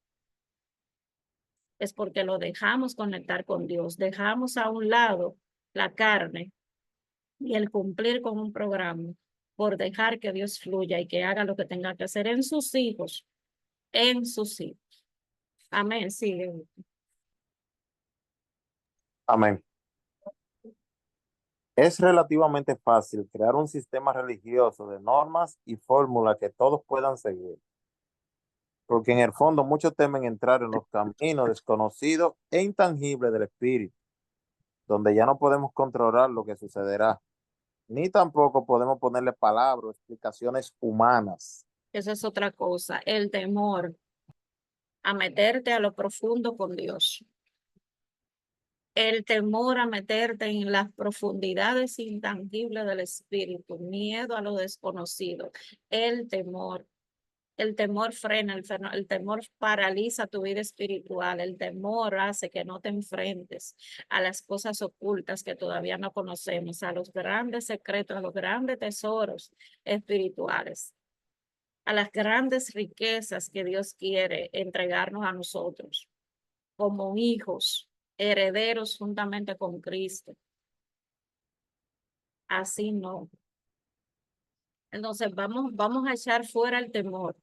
es porque lo dejamos conectar con Dios, dejamos a un lado la carne y el cumplir con un programa por dejar que Dios fluya y que haga lo que tenga que hacer en sus hijos, en sus hijos. Amén, sigue. Amén. Es relativamente fácil crear un sistema religioso de normas y fórmulas que todos puedan seguir, porque en el fondo muchos temen entrar en los caminos desconocidos e intangibles del espíritu, donde ya no podemos controlar lo que sucederá, ni tampoco podemos ponerle palabras o explicaciones humanas. Esa es otra cosa, el temor a meterte a lo profundo con Dios. El temor a meterte en las profundidades intangibles del espíritu, miedo a lo desconocido, el temor. El temor frena, el temor paraliza tu vida espiritual, el temor hace que no te enfrentes a las cosas ocultas que todavía no conocemos, a los grandes secretos, a los grandes tesoros espirituales, a las grandes riquezas que Dios quiere entregarnos a nosotros como hijos, herederos juntamente con Cristo. así no. Entonces vamos a echar fuera el temor,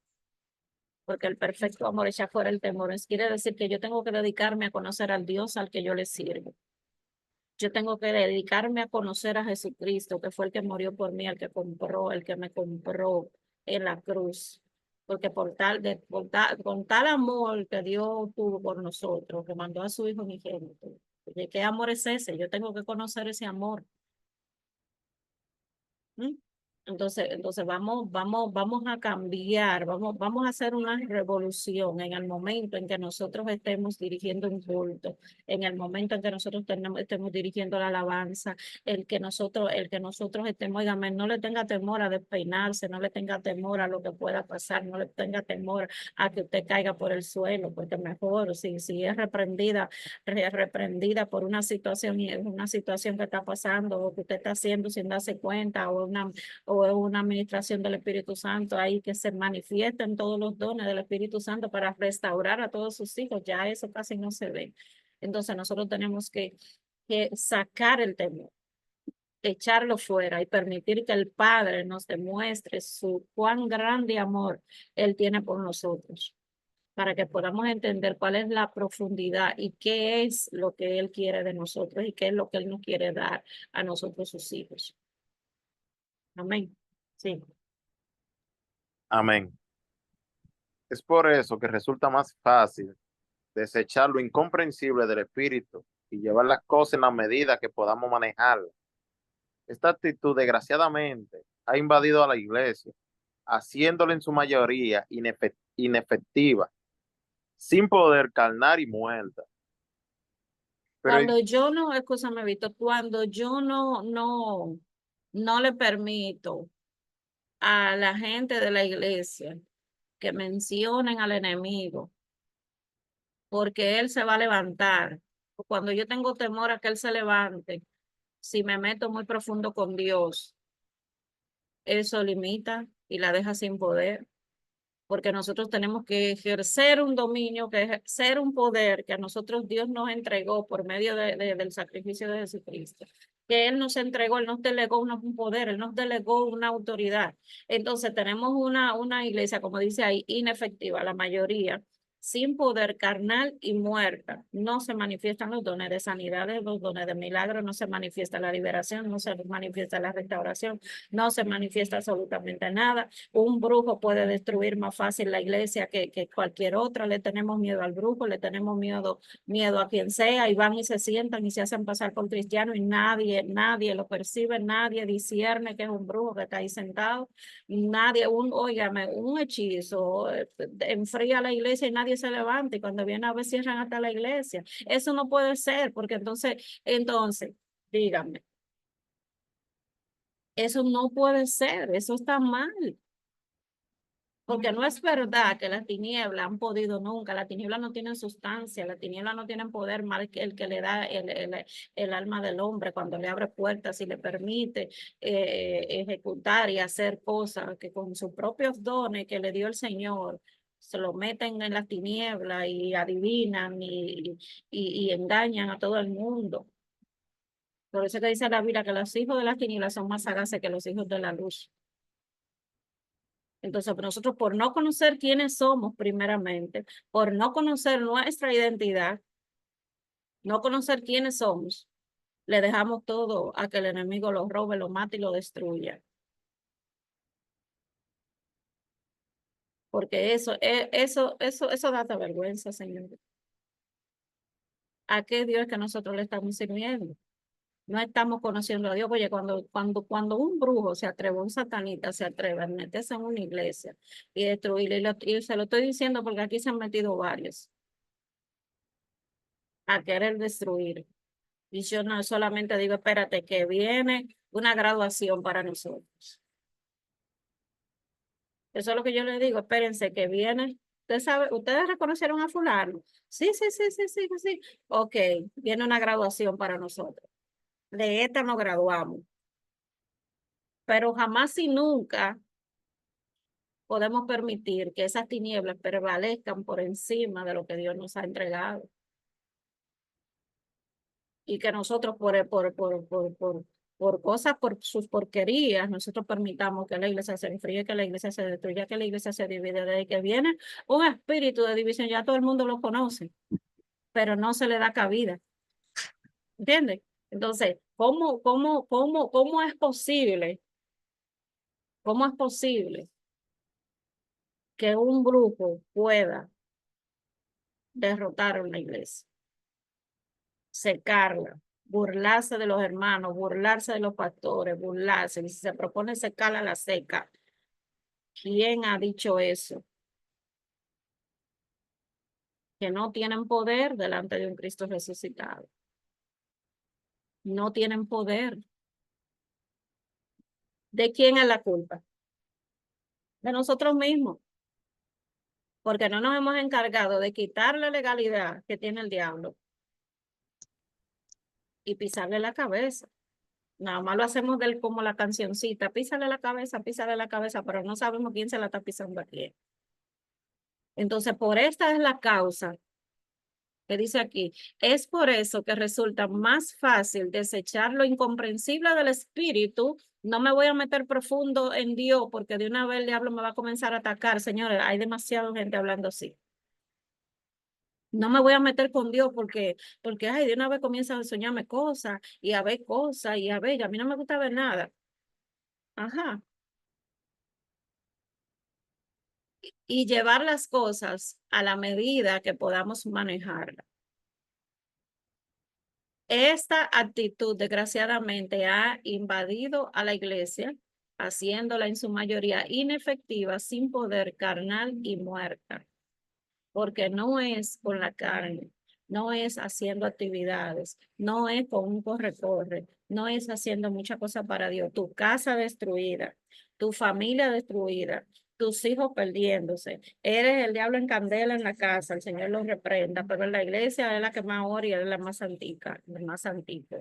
porque el perfecto amor echa fuera el temor. Eso quiere decir que yo tengo que dedicarme a conocer al Dios al que yo le sirvo. Yo tengo que dedicarme a conocer a Jesucristo, que fue el que murió por mí, el que me compró en la cruz. Porque con tal amor que Dios tuvo por nosotros, que mandó a su Hijo unigénito. ¿De qué amor es ese? Yo tengo que conocer ese amor. ¿Mm? Entonces vamos a cambiar, vamos a hacer una revolución en el momento en que nosotros estemos dirigiendo un culto, en el momento en que nosotros estemos dirigiendo la alabanza, el que nosotros estemos, óigame, no le tenga temor a despeinarse, no le tenga temor a lo que pueda pasar, no le tenga temor a que usted caiga por el suelo, porque mejor, si es reprendida por una situación que está pasando o que usted está haciendo sin darse cuenta o una administración del Espíritu Santo, hay que se manifiesten todos los dones del Espíritu Santo para restaurar a todos sus hijos, ya eso casi no se ve. Entonces nosotros tenemos que sacar el temor, echarlo fuera y permitir que el Padre nos demuestre su cuán grande amor Él tiene por nosotros, para que podamos entender cuál es la profundidad y qué es lo que Él quiere de nosotros y qué es lo que Él nos quiere dar a nosotros, sus hijos. Amén. Sí. Amén. Es por eso que resulta más fácil desechar lo incomprensible del espíritu y llevar las cosas en la medida que podamos manejarlas. Esta actitud, desgraciadamente, ha invadido a la iglesia, haciéndola en su mayoría inefectiva, sin poder carnal y muerta. Pero Cuando yo no, escúchame, Víctor, cuando yo no le permito a la gente de la iglesia que mencionen al enemigo, porque él se va a levantar. Cuando yo tengo temor a que él se levante, si me meto muy profundo con Dios, eso limita y la deja sin poder, porque nosotros tenemos que ejercer un dominio, que ejercer un poder que a nosotros Dios nos entregó por medio del sacrificio de Jesucristo, que Él nos entregó, Él nos delegó un poder, Él nos delegó una autoridad. Entonces tenemos una iglesia, como dice ahí, inefectiva, la mayoría, sin poder, carnal y muerta. No se manifiestan los dones de sanidad, los dones de milagros, no se manifiesta la liberación, no se manifiesta la restauración, no se manifiesta absolutamente nada. Un brujo puede destruir más fácil la iglesia que cualquier otra. Le tenemos miedo al brujo, le tenemos miedo a quien sea, y van y se sientan y se hacen pasar por cristianos y nadie lo percibe, nadie discierne que es un brujo que está ahí sentado. Nadie, óigame, un hechizo enfría la iglesia y nadie se levanta, y cuando viene a ver cierran hasta la iglesia. Eso no puede ser, porque entonces, díganme, eso no puede ser, eso está mal. Porque no es verdad que las tinieblas han podido nunca, las tinieblas no tienen sustancia, las tinieblas no tienen poder más que el que le da el alma del hombre cuando le abre puertas y le permite ejecutar y hacer cosas que con sus propios dones que le dio el Señor, se lo meten en las tinieblas y adivinan y engañan a todo el mundo. Por eso que dice la Biblia que los hijos de las tinieblas son más sagaces que los hijos de la luz. Entonces, nosotros por no conocer quiénes somos primeramente, por no conocer nuestra identidad, no conocer quiénes somos, le dejamos todo a que el enemigo lo robe, lo mate y lo destruya. Porque eso da hasta vergüenza, Señor. ¿A qué Dios es que nosotros le estamos sirviendo? No estamos conociendo a Dios. Oye, cuando un brujo se atreve, un satanita se atreve a meterse en una iglesia y destruirla, y se lo estoy diciendo porque aquí se han metido varios a querer destruir. Y yo no solamente digo, espérate, que viene una graduación para nosotros. Eso es lo que yo les digo, espérense que viene. Usted sabe, ustedes reconocieron a fulano. Sí, sí, sí, sí, sí, sí. Ok, viene una graduación para nosotros. De esta nos graduamos. Pero jamás y nunca podemos permitir que esas tinieblas prevalezcan por encima de lo que Dios nos ha entregado. Y que nosotros por cosas, por sus porquerías, nosotros permitamos que la iglesia se enfríe, que la iglesia se destruya, que la iglesia se divide. Desde que viene un espíritu de división, ya todo el mundo lo conoce, pero no se le da cabida. ¿Entiendes? Entonces, ¿cómo es posible? ¿Cómo es posible que un grupo pueda derrotar a una iglesia, secarla, burlarse de los hermanos, burlarse de los pastores, burlarse? Y si se propone secarla, la seca. ¿Quién ha dicho eso? Que no tienen poder delante de un Cristo resucitado. No tienen poder. ¿De quién es la culpa? De nosotros mismos, porque no nos hemos encargado de quitar la legalidad que tiene el diablo y pisarle la cabeza. Nada más lo hacemos del, como la cancioncita, písale la cabeza, pero no sabemos quién se la está pisando a quién. Entonces, por esta es la causa que dice aquí, es por eso que resulta más fácil desechar lo incomprensible del espíritu. No me voy a meter profundo en Dios porque de una vez el diablo me va a comenzar a atacar. Señores, hay demasiada gente hablando así. No me voy a meter con Dios porque ay, de una vez comienzan a soñarme cosas y a ver cosas y a mí no me gusta ver nada. Ajá. Y llevar las cosas a la medida que podamos manejarlas. Esta actitud, desgraciadamente, ha invadido a la iglesia, haciéndola en su mayoría inefectiva, sin poder, carnal y muerta, porque no es con la carne, no es haciendo actividades, no es con un corre-corre, no es haciendo muchas cosas para Dios. Tu casa destruida, tu familia destruida, tus hijos perdiéndose. Eres el diablo en candela en la casa, el Señor los reprenda, pero en la iglesia es la que más ora y es la más santica, la más santita.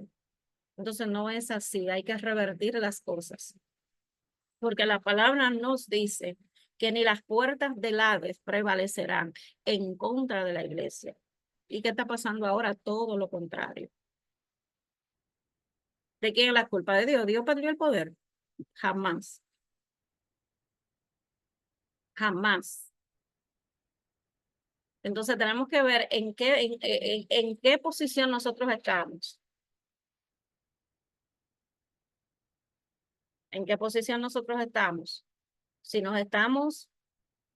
Entonces no es así, hay que revertir las cosas, porque la palabra nos dice que ni las puertas del Hades prevalecerán en contra de la iglesia. ¿Y qué está pasando ahora? Todo lo contrario. ¿De quién es la culpa? De Dios. ¿Dios perdió el poder? Jamás. Jamás. Entonces tenemos que ver en qué posición nosotros estamos. ¿En qué posición nosotros estamos? Si nos estamos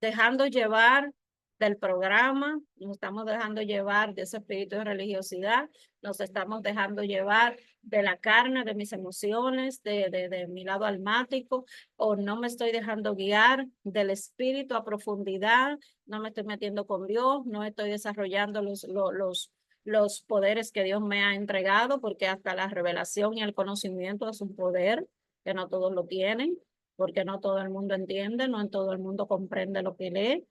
dejando llevar del programa, nos estamos dejando llevar de ese espíritu de religiosidad, nos estamos dejando llevar de la carne, de mis emociones, de mi lado almático, o no me estoy dejando guiar del espíritu a profundidad, no me estoy metiendo con Dios, no estoy desarrollando los poderes que Dios me ha entregado, porque hasta la revelación y el conocimiento es un poder que no todos lo tienen, porque no todo el mundo entiende, no en todo el mundo comprende lo que lee.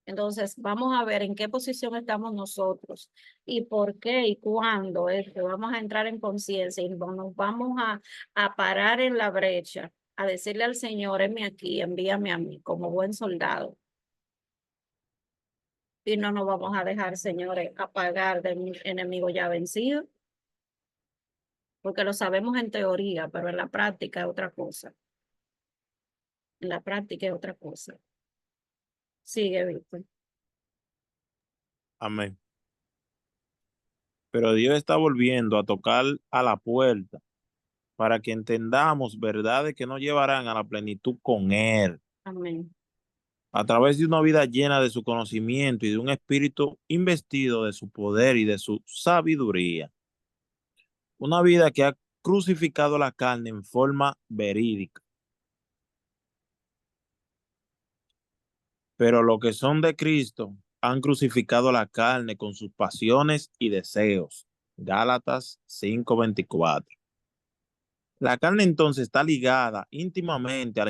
Entonces, vamos a ver en qué posición estamos nosotros y por qué y cuándo es que vamos a entrar en conciencia y nos vamos a parar en la brecha, a decirle al Señor, heme aquí, envíame a mí como buen soldado. Y no nos vamos a dejar, señores, apagar del enemigo ya vencido, porque lo sabemos en teoría, pero en la práctica es otra cosa. En la práctica es otra cosa. Sigue, Víctor. Amén. Pero Dios está volviendo a tocar a la puerta para que entendamos verdades que nos llevarán a la plenitud con Él, Amén. a través de una vida llena de su conocimiento y de un espíritu investido de su poder y de su sabiduría. Una vida que ha crucificado la carne en forma verídica. Pero los que son de Cristo han crucificado la carne con sus pasiones y deseos. Gálatas 5:24. La carne entonces está ligada íntimamente a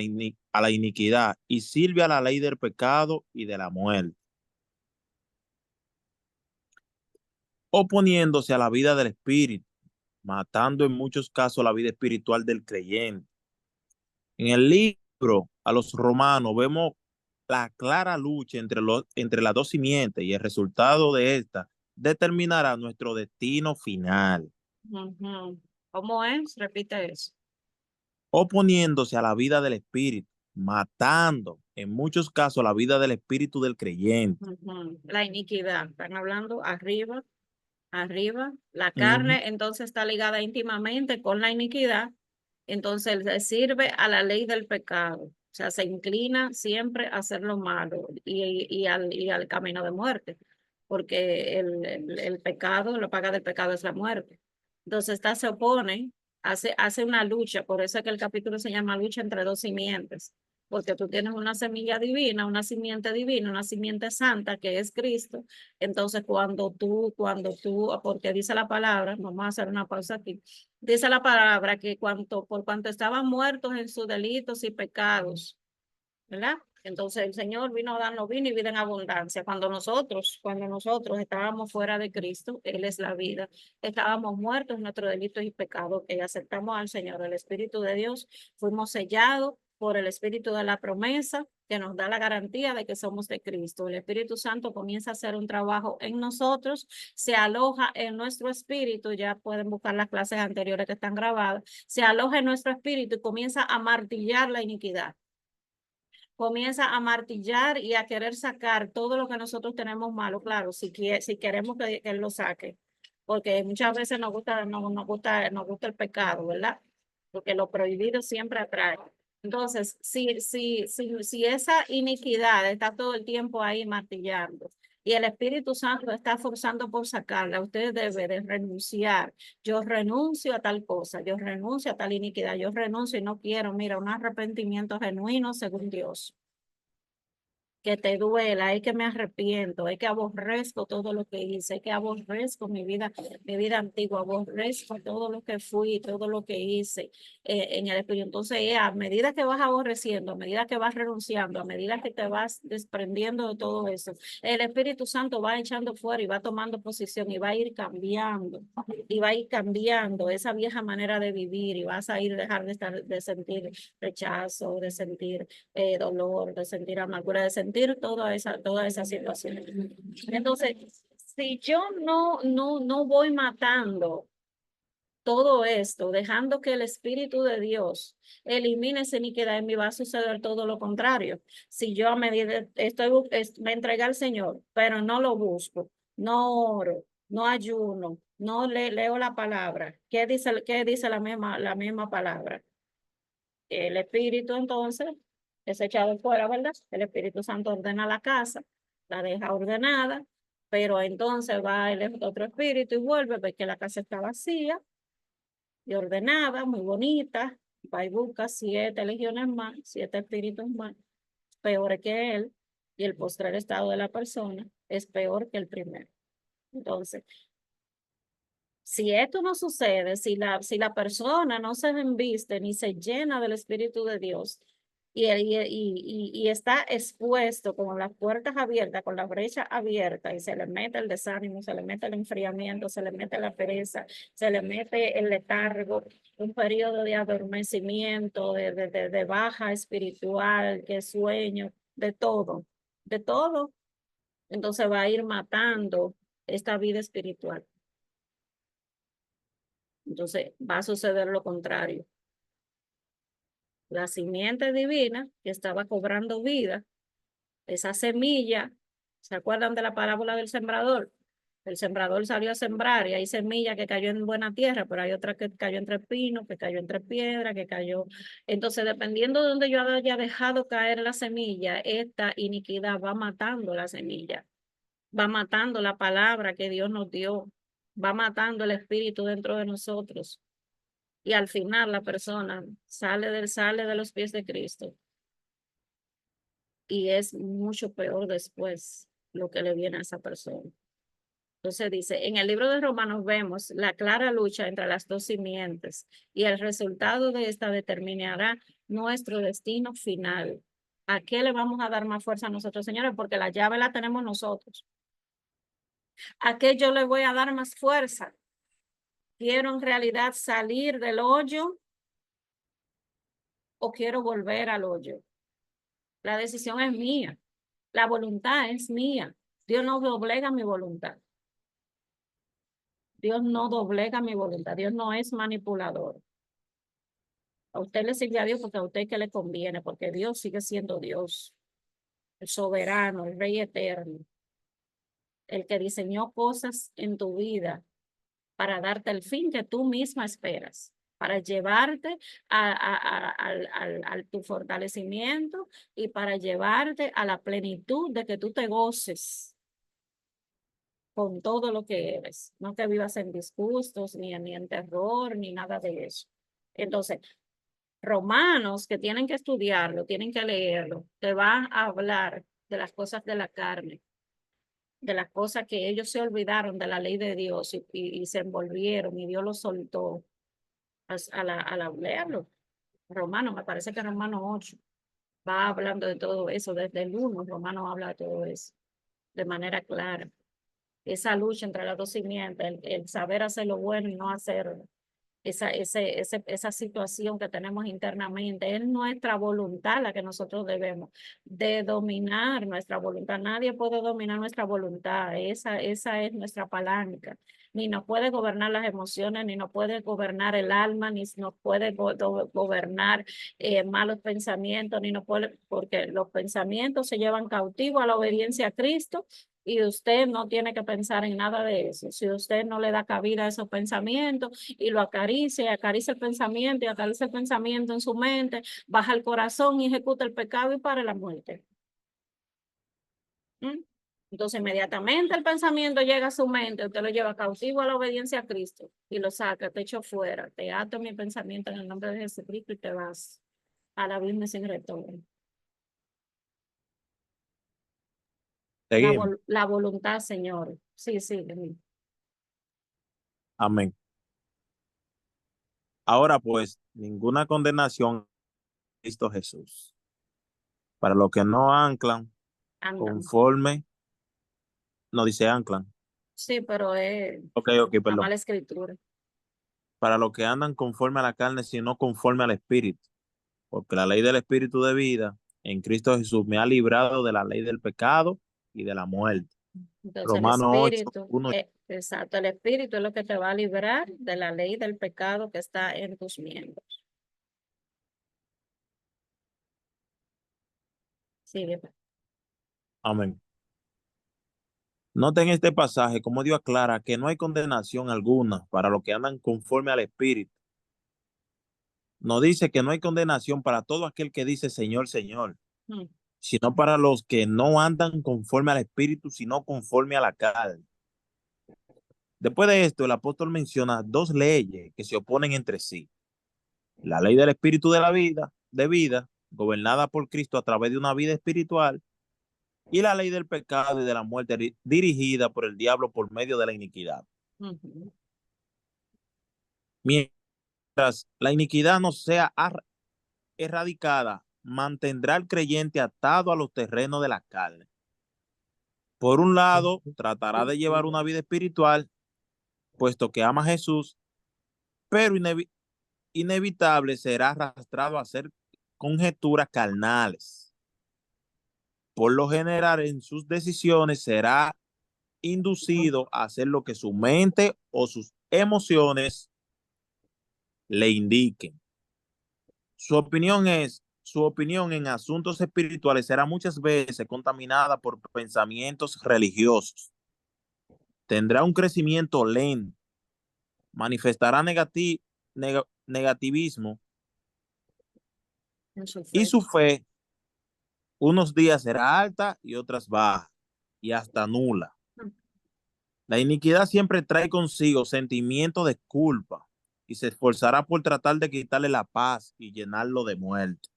a la iniquidad y sirve a la ley del pecado y de la muerte, oponiéndose a la vida del espíritu, matando en muchos casos la vida espiritual del creyente. En el libro a los romanos vemos la clara lucha entre las dos simientes y el resultado de esta determinará nuestro destino final. Ujú. ¿Cómo es? Repite eso. oponiéndose a la vida del espíritu, matando en muchos casos la vida del espíritu del creyente. Ujú. La iniquidad. Están hablando arriba, arriba. La Ujú. carne entonces está ligada íntimamente con la iniquidad. Entonces le sirve a la ley del pecado. O sea, se inclina siempre a hacer lo malo y al camino de muerte. Porque el pecado, la paga del pecado es la muerte. Entonces esta se opone, hace una lucha. Por eso es que el capítulo se llama lucha entre dos simientes, porque tú tienes una semilla divina, una simiente santa que es Cristo. Entonces, porque dice la palabra, vamos a hacer una pausa aquí, dice la palabra que por cuanto estaban muertos en sus delitos y pecados, ¿verdad? Entonces el Señor vino a darnos vino y vida en abundancia. Cuando nosotros estábamos fuera de Cristo, Él es la vida. Estábamos muertos en nuestros delitos y pecados, que aceptamos al Señor, el Espíritu de Dios, fuimos sellados por el Espíritu de la promesa que nos da la garantía de que somos de Cristo. El Espíritu Santo comienza a hacer un trabajo en nosotros, se aloja en nuestro espíritu, ya pueden buscar las clases anteriores que están grabadas, se aloja en nuestro espíritu y comienza a martillar la iniquidad, comienza a martillar y a querer sacar todo lo que nosotros tenemos malo, claro, si queremos que Él lo saque, porque muchas veces nos gusta el pecado, ¿verdad? Porque lo prohibido siempre atrae. Entonces, si esa iniquidad está todo el tiempo ahí martillando y el Espíritu Santo está forzando por sacarla, usted debe de renunciar. Yo renuncio a tal cosa, yo renuncio a tal iniquidad, yo renuncio y no quiero, mira, un arrepentimiento genuino según Dios, que te duela, es que me arrepiento, es que aborrezco todo lo que hice, es que aborrezco mi vida antigua, aborrezco todo lo que fui, todo lo que hice en el Espíritu. Entonces, a medida que vas aborreciendo, a medida que vas renunciando, a medida que te vas desprendiendo de todo eso, el Espíritu Santo va echando fuera y va tomando posición y va a ir cambiando, y va a ir cambiando esa vieja manera de vivir y vas a ir dejar de sentir rechazo, de sentir dolor, de sentir amargura, de sentir toda esa situación. Entonces, si yo no voy matando todo esto, dejando que el Espíritu de Dios elimine esa iniquidad en mí, va a suceder todo lo contrario. Si yo a medida me entregué al Señor, pero no lo busco, no oro, no ayuno, no leo la palabra. ¿Qué dice la misma palabra? El Espíritu entonces es echado fuera, ¿verdad? El Espíritu Santo ordena la casa, la deja ordenada, pero entonces va el otro espíritu y vuelve, ve que la casa está vacía y ordenada, muy bonita, va y busca 7 legiones más, 7 espíritus más, peores que él, y el postrer estado de la persona es peor que el primero. Entonces, si esto no sucede, si la persona no se embiste ni se llena del Espíritu de Dios y está expuesto con las puertas abiertas, con la brecha abierta y se le mete el desánimo, se le mete el enfriamiento, se le mete la pereza, se le mete el letargo, un periodo de adormecimiento, de baja espiritual, que sueño, de todo. Entonces va a ir matando esta vida espiritual. Entonces va a suceder lo contrario. La simiente divina que estaba cobrando vida, esa semilla, ¿se acuerdan de la parábola del sembrador? El sembrador salió a sembrar y hay semilla que cayó en buena tierra, pero hay otra que cayó entre pinos, que cayó entre piedras, que cayó. Entonces, dependiendo de donde yo haya dejado caer la semilla, esta iniquidad va matando la semilla, va matando la palabra que Dios nos dio, va matando el espíritu dentro de nosotros. Y al final la persona sale de los pies de Cristo y es mucho peor después lo que le viene a esa persona. Entonces dice, en el libro de Romanos vemos la clara lucha entre las dos simientes y el resultado de esta determinará nuestro destino final. ¿A qué le vamos a dar más fuerza a nosotros, señores? Porque la llave la tenemos nosotros. ¿A qué yo le voy a dar más fuerza? ¿Quiero en realidad salir del hoyo o quiero volver al hoyo? La decisión es mía. La voluntad es mía. Dios no doblega mi voluntad. Dios no doblega mi voluntad. Dios no es manipulador. A usted le sirve a Dios porque a usted que le conviene, porque Dios sigue siendo Dios, el soberano, el Rey eterno, el que diseñó cosas en tu vida para darte el fin que tú misma esperas, para llevarte al tu fortalecimiento y para llevarte a la plenitud de que tú te goces con todo lo que eres, no que vivas en disgustos, ni en terror, ni nada de eso. Entonces, Romanos, que tienen que estudiarlo, tienen que leerlo, te va a hablar de las cosas de la carne, de las cosas que ellos se olvidaron de la ley de Dios y se envolvieron y Dios los soltó al leerlo. Romano, me parece que Romano 8 va hablando de todo eso, desde el 1, Romano habla de todo eso de manera clara. Esa lucha entre las dos simientes, el saber hacer lo bueno y no hacerlo, esa situación que tenemos internamente, es nuestra voluntad la que nosotros debemos de dominar nuestra voluntad. Nadie puede dominar nuestra voluntad, esa es nuestra palanca. Ni nos puede gobernar las emociones, ni nos puede gobernar el alma, ni nos puede gobernar malos pensamientos, ni nos puede, porque los pensamientos se llevan cautivo a la obediencia a Cristo y usted no tiene que pensar en nada de eso. Si usted no le da cabida a esos pensamientos y lo acaricia, acaricia el pensamiento y acaricia el pensamiento en su mente, baja el corazón y ejecuta el pecado y para la muerte. ¿Mm? Entonces, inmediatamente el pensamiento llega a su mente, usted lo lleva cautivo a la obediencia a Cristo y lo saca, te echo fuera, te ato mi pensamiento en el nombre de Jesucristo y te vas a la abismo sin retorno. Seguimos. La voluntad, Señor. Sí, sí. Amén. Ahora pues, ninguna condenación en Cristo Jesús. Para los que no anclan Andan. conforme, no dice anclan. Sí, pero es Ok, ok, la perdón. mala escritura. Para los que andan conforme a la carne, sino conforme al Espíritu. Porque la ley del Espíritu de vida en Cristo Jesús me ha librado de la ley del pecado y de la muerte. Entonces el Romanos 8, espíritu, 1. exacto, el espíritu es lo que te va a librar de la ley del pecado que está en tus miembros. Sí, Amén. Noten este pasaje, como Dios aclara que no hay condenación alguna para los que andan conforme al Espíritu. No dice que no hay condenación para todo aquel que dice Señor, Señor, mm, sino para los que no andan conforme al Espíritu, sino conforme a la carne. Después de esto, el apóstol menciona dos leyes que se oponen entre sí. La ley del Espíritu de vida, gobernada por Cristo a través de una vida espiritual, y la ley del pecado y de la muerte dirigida por el diablo por medio de la iniquidad. ujú. Mientras la iniquidad no sea erradicada, mantendrá al creyente atado a los terrenos de la carne. Por un lado, tratará de llevar una vida espiritual, puesto que ama a Jesús, pero inevitable será arrastrado a hacer conjeturas carnales. Por lo general, en sus decisiones será inducido a hacer lo que su mente o sus emociones le indiquen. Su opinión en asuntos espirituales será muchas veces contaminada por pensamientos religiosos. Tendrá un crecimiento lento, manifestará negativismo En su y fe. su fe unos días será alta y otras baja y hasta nula. Mm, La iniquidad siempre trae consigo sentimiento de culpa y se esforzará por tratar de quitarle la paz y llenarlo de muerte.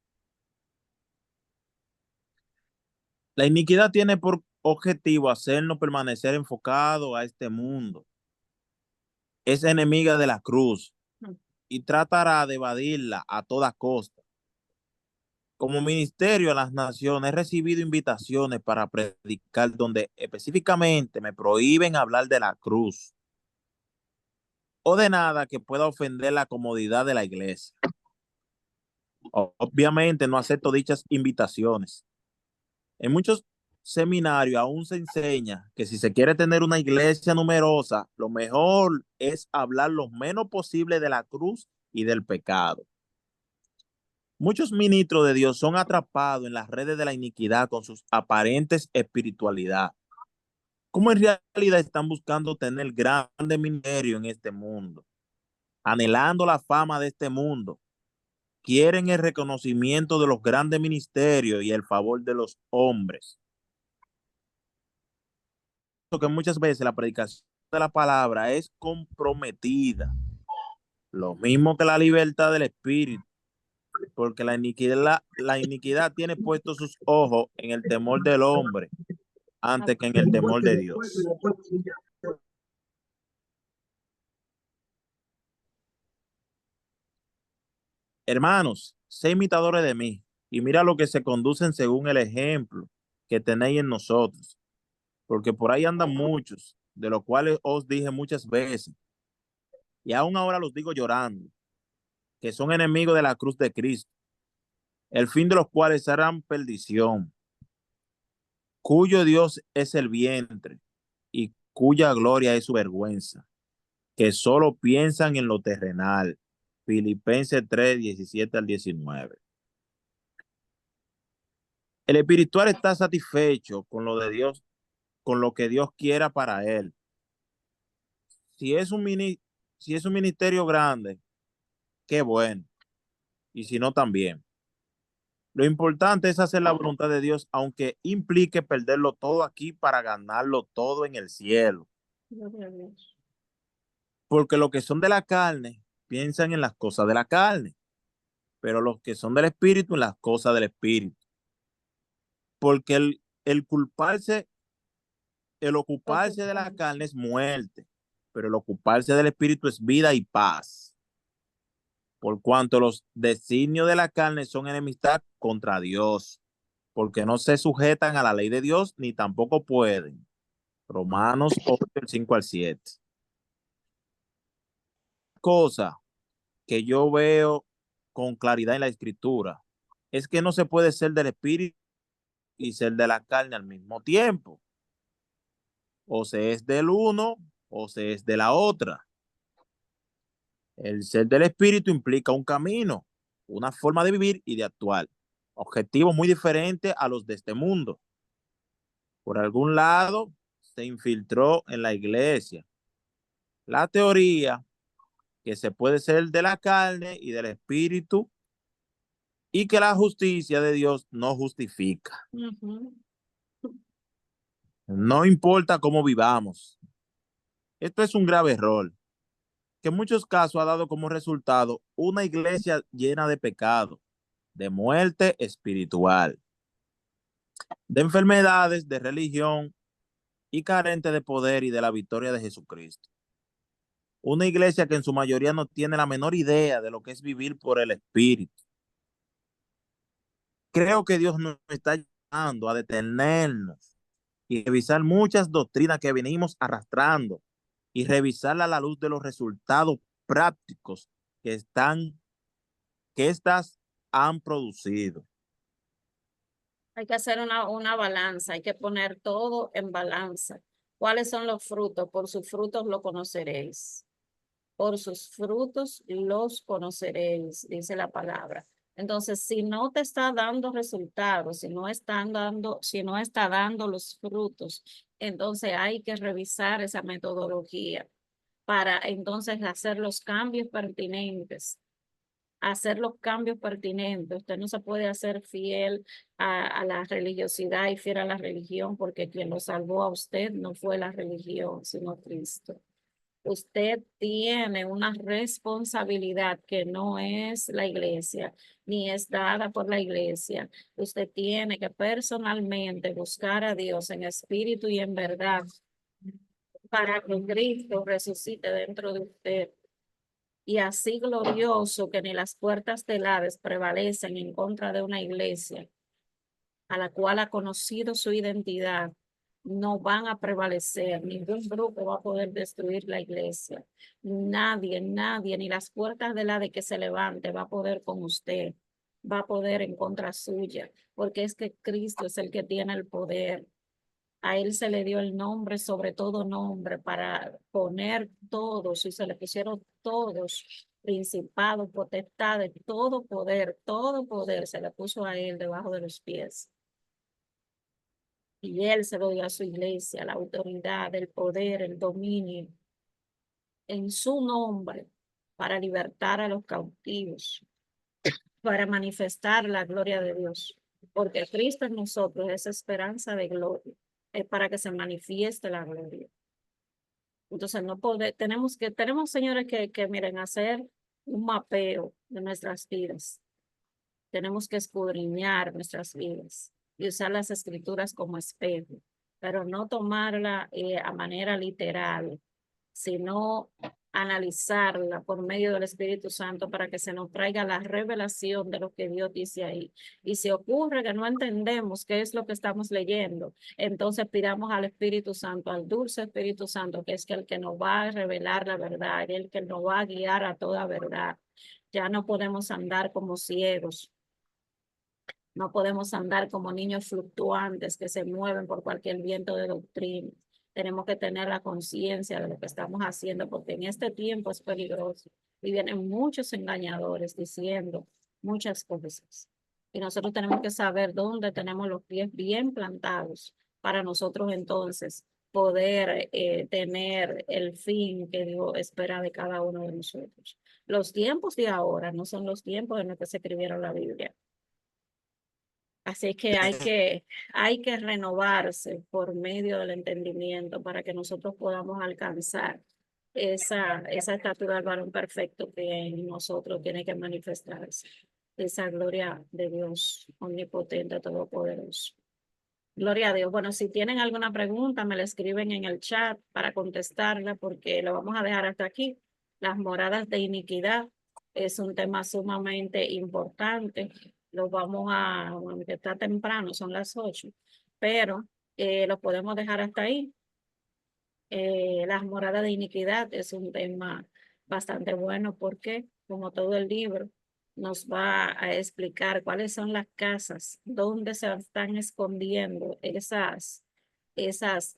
La iniquidad tiene por objetivo hacernos permanecer enfocados a este mundo. Es enemiga de la cruz mm. y tratará de evadirla a toda costa. Como ministerio a las naciones he recibido invitaciones para predicar donde específicamente me prohíben hablar de la cruz o de nada que pueda ofender la comodidad de la iglesia. Obviamente no acepto dichas invitaciones. En muchos seminarios aún se enseña que si se quiere tener una iglesia numerosa, lo mejor es hablar lo menos posible de la cruz y del pecado. Muchos ministros de Dios son atrapados en las redes de la iniquidad con sus aparentes espiritualidad. ¿Cómo en realidad están buscando tener grande ministerio en este mundo? Anhelando la fama de este mundo. Quieren el reconocimiento de los grandes ministerios y el favor de los hombres. Que muchas veces la predicación de la palabra es comprometida. Lo mismo que la libertad del espíritu. Porque la iniquidad tiene puestos sus ojos en el temor del hombre antes que en el temor de Dios. Hermanos, sé imitadores de mí y mira lo que se conducen según el ejemplo que tenéis en nosotros, porque por ahí andan muchos, de los cuales os dije muchas veces, y aún ahora los digo llorando, que son enemigos de la cruz de Cristo, el fin de los cuales serán perdición, cuyo Dios es el vientre y cuya gloria es su vergüenza, que solo piensan en lo terrenal. Filipenses 3, 17 al 19. El espiritual está satisfecho con lo de Dios, con lo que Dios quiera para él. Si es un si es un ministerio grande, qué bueno. Y si no, también. Lo importante es hacer la voluntad de Dios, aunque implique perderlo todo aquí para ganarlo todo en el cielo. Gloria a Dios. Porque los que son de la carne piensan en las cosas de la carne, pero los que son del espíritu en las cosas del espíritu. Porque el culparse, el ocuparse de la carne es muerte, pero el ocuparse del espíritu es vida y paz. Por cuanto los designios de la carne son enemistad contra Dios, porque no se sujetan a la ley de Dios ni tampoco pueden. Romanos 8, 5 al 7. Cosa que yo veo con claridad en la escritura es que no se puede ser del espíritu y ser de la carne al mismo tiempo. O se es del uno o se es de la otra. El ser del espíritu implica un camino, una forma de vivir y de actuar, objetivos muy diferentes a los de este mundo. Por algún lado, se infiltró en la iglesia la teoría que se puede ser de la carne y del espíritu y que la justicia de Dios no justifica. No importa cómo vivamos. Esto es un grave error que en muchos casos ha dado como resultado una iglesia llena de pecado, de muerte espiritual, de enfermedades, de religión y carente de poder y de la victoria de Jesucristo. Una iglesia que en su mayoría no tiene la menor idea de lo que es vivir por el Espíritu. Creo que Dios nos está llamando a detenernos y revisar muchas doctrinas que venimos arrastrando y revisarla a la luz de los resultados prácticos que estas han producido. Hay que hacer una balanza, hay que poner todo en balanza. ¿Cuáles son los frutos? Por sus frutos lo conoceréis. Por sus frutos los conoceréis, dice la palabra. Entonces, si no te está dando resultados, si no está dando los frutos, entonces hay que revisar esa metodología para entonces hacer los cambios pertinentes. Hacer los cambios pertinentes. Usted no se puede hacer fiel a la religiosidad y fiel a la religión, porque quien lo salvó a usted no fue la religión, sino Cristo. Usted tiene una responsabilidad que no es la iglesia, ni es dada por la iglesia. Usted tiene que personalmente buscar a Dios en espíritu y en verdad para que Cristo resucite dentro de usted. Y así glorioso que ni las puertas del Hades prevalecen en contra de una iglesia a la cual ha conocido su identidad, no van a prevalecer. Ningún grupo va a poder destruir la iglesia. Nadie, ni las puertas del Hades que se levante va a poder con usted, va a poder en contra suya, porque es que Cristo es el que tiene el poder. A él se le dio el nombre sobre todo nombre para poner todos, y se le pusieron todos, principados, potestades, todo poder se le puso a él debajo de los pies. Y él se lo dio a su iglesia, la autoridad, el poder, el dominio, en su nombre, para libertar a los cautivos, para manifestar la gloria de Dios. Porque Cristo en nosotros es esperanza de gloria, es para que se manifieste la gloria. Entonces, no tenemos, señores, que miren, hacer un mapeo de nuestras vidas. Tenemos que escudriñar nuestras vidas y usar las escrituras como espejo, pero no tomarla a manera literal, sino analizarla por medio del Espíritu Santo para que se nos traiga la revelación de lo que Dios dice ahí. Y si ocurre que no entendemos qué es lo que estamos leyendo, entonces pidamos al Espíritu Santo, al dulce Espíritu Santo, que es el que nos va a revelar la verdad, el que nos va a guiar a toda verdad. Ya no podemos andar como ciegos. No podemos andar como niños fluctuantes que se mueven por cualquier viento de doctrina. Tenemos que tener la conciencia de lo que estamos haciendo, porque en este tiempo es peligroso y vienen muchos engañadores diciendo muchas cosas. Y nosotros tenemos que saber dónde tenemos los pies bien plantados para nosotros entonces poder tener el fin que Dios espera de cada uno de nosotros. Los tiempos de ahora no son los tiempos en los que se escribieron la Biblia. Así que hay que renovarse por medio del entendimiento para que nosotros podamos alcanzar esa estatura del varón perfecto que en nosotros tiene que manifestarse. Esa gloria de Dios omnipotente, todopoderoso. Gloria a Dios. Bueno, si tienen alguna pregunta, me la escriben en el chat para contestarla, porque lo vamos a dejar hasta aquí. Las moradas de iniquidad es un tema sumamente importante. Lo vamos bueno, que está temprano, son las 8, pero lo podemos dejar hasta ahí. Las moradas de iniquidad es un tema bastante bueno porque, como todo el libro, nos va a explicar cuáles son las casas donde se están escondiendo esas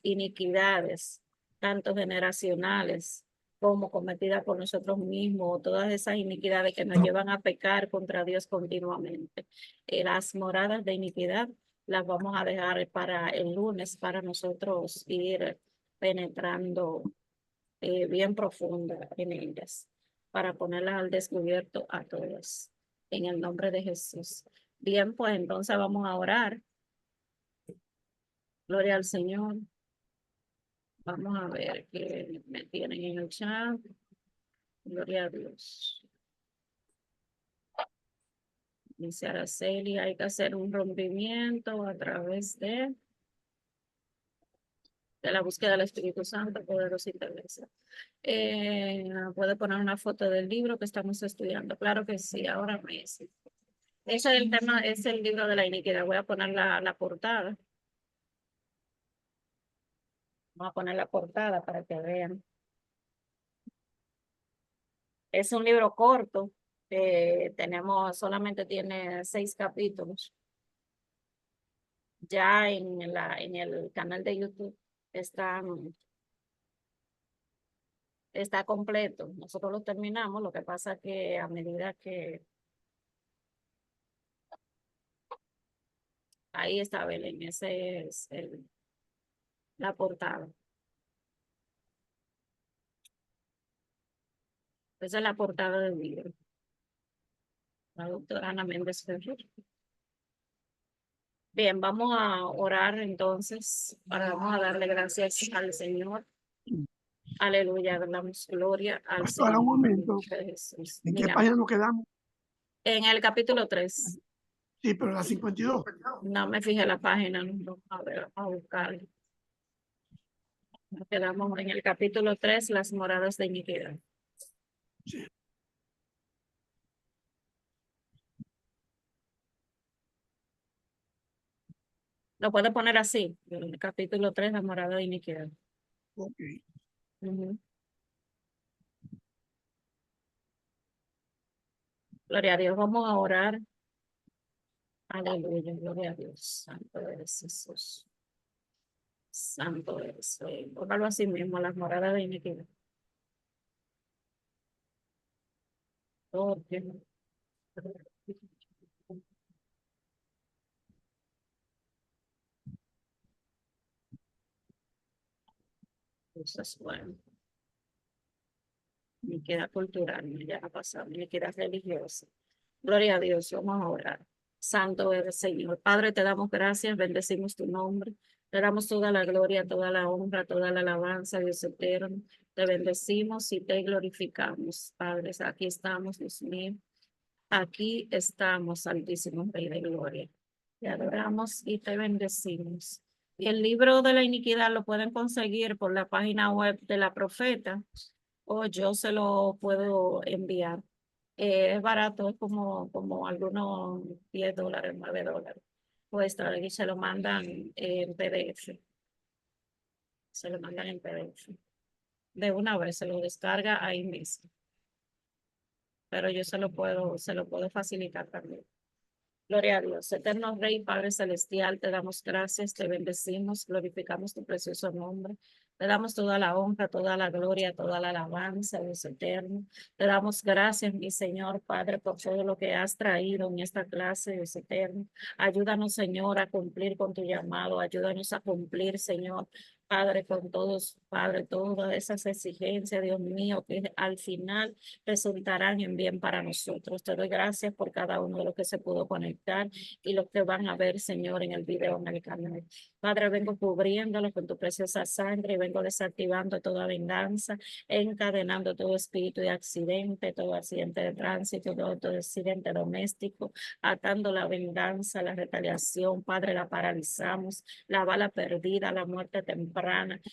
iniquidades, tanto generacionales como cometidas por nosotros mismos, o todas esas iniquidades que nos llevan a pecar contra Dios continuamente. Las moradas de iniquidad las vamos a dejar para el lunes, para nosotros ir penetrando bien profunda en ellas, para ponerlas al descubierto a todas, en el nombre de Jesús. Bien, pues entonces vamos a orar. Gloria al Señor. Vamos a ver qué me tienen en el chat. Gloria a Dios. Dice Araceli, hay que hacer un rompimiento a través de la búsqueda del Espíritu Santo, poderosa intervención. Puede poner una foto del libro que estamos estudiando. Claro que sí, ahora mismo. Ese es el tema, es el libro de la iniquidad. Voy a poner la portada. Voy a poner la portada para que vean. Es un libro corto. Solamente tiene 6 capítulos. Ya en el canal de YouTube está completo. Nosotros lo terminamos. Lo que pasa que a medida que ahí está Belén, ese es la portada. Esa es la portada del libro. La doctora Ana Méndez Ferrer. Bien, vamos a orar entonces. Vamos a darle gracias al Señor. Aleluya, damos gloria al Pastora, un Señor momento. Jesús. ¿En qué Mira, página nos quedamos? en el capítulo 3, Sí, pero la 52. no me fijé la página, no, a ver, a buscar. Nos quedamos en el capítulo 3, las moradas de iniquidad. Sí. Lo puede poner así, en el capítulo 3, las moradas de iniquidad. Ok. Ujú. Gloria a Dios, vamos a orar. Aleluya, gloria a Dios. Santo eres Jesús. Santo es. Póngalo así mismo, las moradas de iniquidad. Porque eso es bueno. Iniquidad cultural, ya ha pasado, iniquidad religiosa. Gloria a Dios, vamos a orar. Santo eres, Señor. Padre, te damos gracias, bendecimos tu nombre. Te damos toda la gloria, toda la honra, toda la alabanza, Dios eterno. Te bendecimos y te glorificamos, Padre. Aquí estamos, Dios mío. Aquí estamos, Altísimo Rey de Gloria. Te adoramos y te bendecimos. Y el libro de la iniquidad lo pueden conseguir por la página web de la profeta o yo se lo puedo enviar. Es barato, es como algunos $10, $9. Pues y se lo mandan en PDF. Se lo mandan en PDF. De una vez se lo descarga ahí mismo. Pero yo se lo puedo facilitar también. Gloria a Dios, eterno Rey, Padre Celestial, te damos gracias, te bendecimos, glorificamos tu precioso nombre. Te damos toda la honra, toda la gloria, toda la alabanza, Dios eterno. Te damos gracias, mi Señor, Padre, por todo lo que has traído en esta clase, Dios eterno. Ayúdanos, Señor, a cumplir con tu llamado. Ayúdanos a cumplir, Señor, Padre, con todos, Padre, todas esas exigencias, Dios mío, que al final resultarán en bien para nosotros. Te doy gracias por cada uno de los que se pudo conectar y los que van a ver, Señor, en el video, en el canal. Padre, vengo cubriéndolo con tu preciosa sangre y vengo desactivando toda venganza, encadenando todo espíritu de accidente, todo accidente de tránsito, todo accidente doméstico, atando la venganza, la retaliación. Padre, la paralizamos, la bala perdida, la muerte temprana.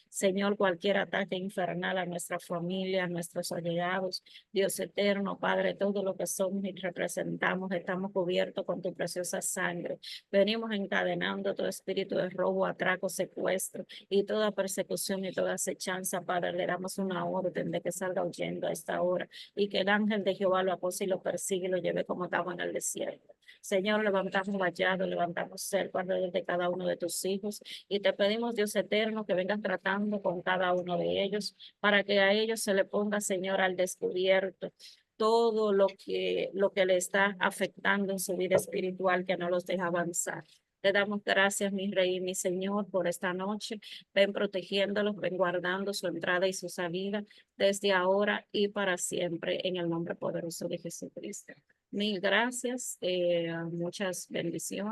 Señor, cualquier ataque infernal a nuestra familia, a nuestros allegados, Dios eterno, Padre, todo lo que somos y representamos, estamos cubiertos con tu preciosa sangre. Venimos encadenando todo espíritu de robo, atraco, secuestro y toda persecución y toda acechanza, Padre. Le damos una orden de que salga huyendo a esta hora y que el ángel de Jehová lo acose y lo persigue y lo lleve como estaba en el desierto. Señor, levantamos vallado, levantamos cerco alrededor de cada uno de tus hijos y te pedimos, Dios eterno, que vengas tratando con cada uno de ellos para que a ellos se le ponga, Señor, al descubierto todo lo que le está afectando en su vida espiritual, que no los deja avanzar. Te damos gracias, mi Rey y mi Señor, por esta noche. Ven protegiéndolos, ven guardando su entrada y su salida desde ahora y para siempre, en el nombre poderoso de Jesucristo. Mil gracias, muchas bendiciones.